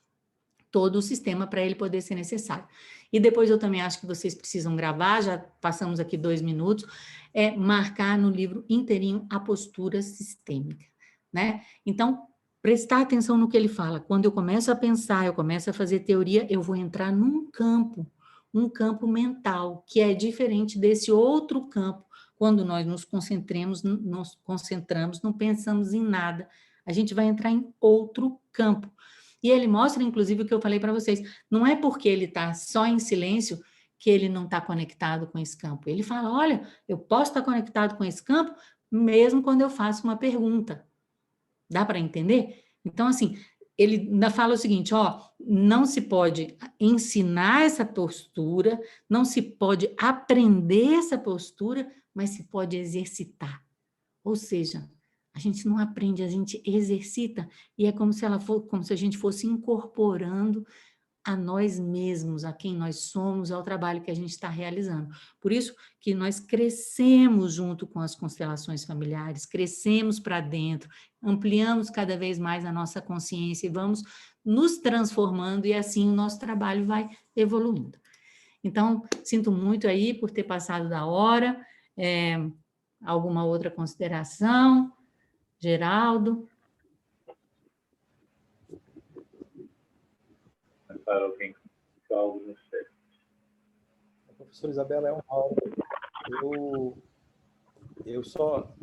todo o sistema para ele poder ser necessário. E depois eu também acho que vocês precisam gravar, já passamos aqui 2 minutos, marcar no livro inteirinho a postura sistêmica, né? Então, prestar atenção no que ele fala. Quando eu começo a pensar, eu começo a fazer teoria, eu vou entrar num campo, um campo mental, que é diferente desse outro campo, quando nós nos concentramos, não pensamos em nada, a gente vai entrar em outro campo. E ele mostra, inclusive, o que eu falei para vocês, não é porque ele está só em silêncio que ele não está conectado com esse campo. Ele fala, olha, eu posso estar conectado com esse campo mesmo quando eu faço uma pergunta. Dá para entender? Então, assim, ele ainda fala o seguinte, ó, não se pode ensinar essa postura, não se pode aprender essa postura, mas se pode exercitar. Ou seja, a gente não aprende, a gente exercita, e é como se como se a gente fosse incorporando a nós mesmos, a quem nós somos, ao trabalho que a gente está realizando. Por isso que nós crescemos junto com as constelações familiares, crescemos para dentro, ampliamos cada vez mais a nossa consciência e vamos nos transformando, e assim o nosso trabalho vai evoluindo. Então, sinto muito aí por ter passado da hora. Alguma outra consideração? Geraldo? Para alguém com algo no cérebro. A professora Isabela, é uma aula. Eu só,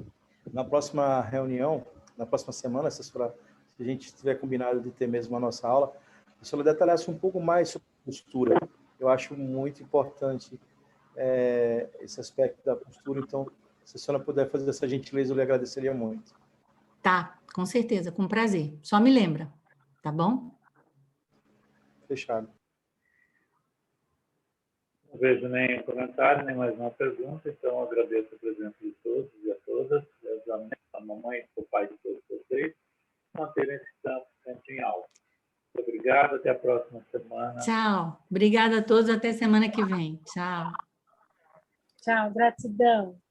na próxima reunião, na próxima semana, se a gente tiver combinado de ter mesmo a nossa aula, a senhora detalhasse um pouco mais sobre a postura. Eu acho muito importante esse aspecto da postura, então, se a senhora puder fazer essa gentileza, eu lhe agradeceria muito. Tá, com certeza, com prazer. Só me lembra, tá bom? Fechado. Não vejo nenhum comentário, nem mais uma pergunta, então agradeço a presença de todos e a todas, a mamãe e o pai de todos vocês, manterem esse campo sempre em aula. Muito obrigado, até a próxima semana. Tchau. Obrigada a todos, até semana que vem. Tchau. Tchau, gratidão.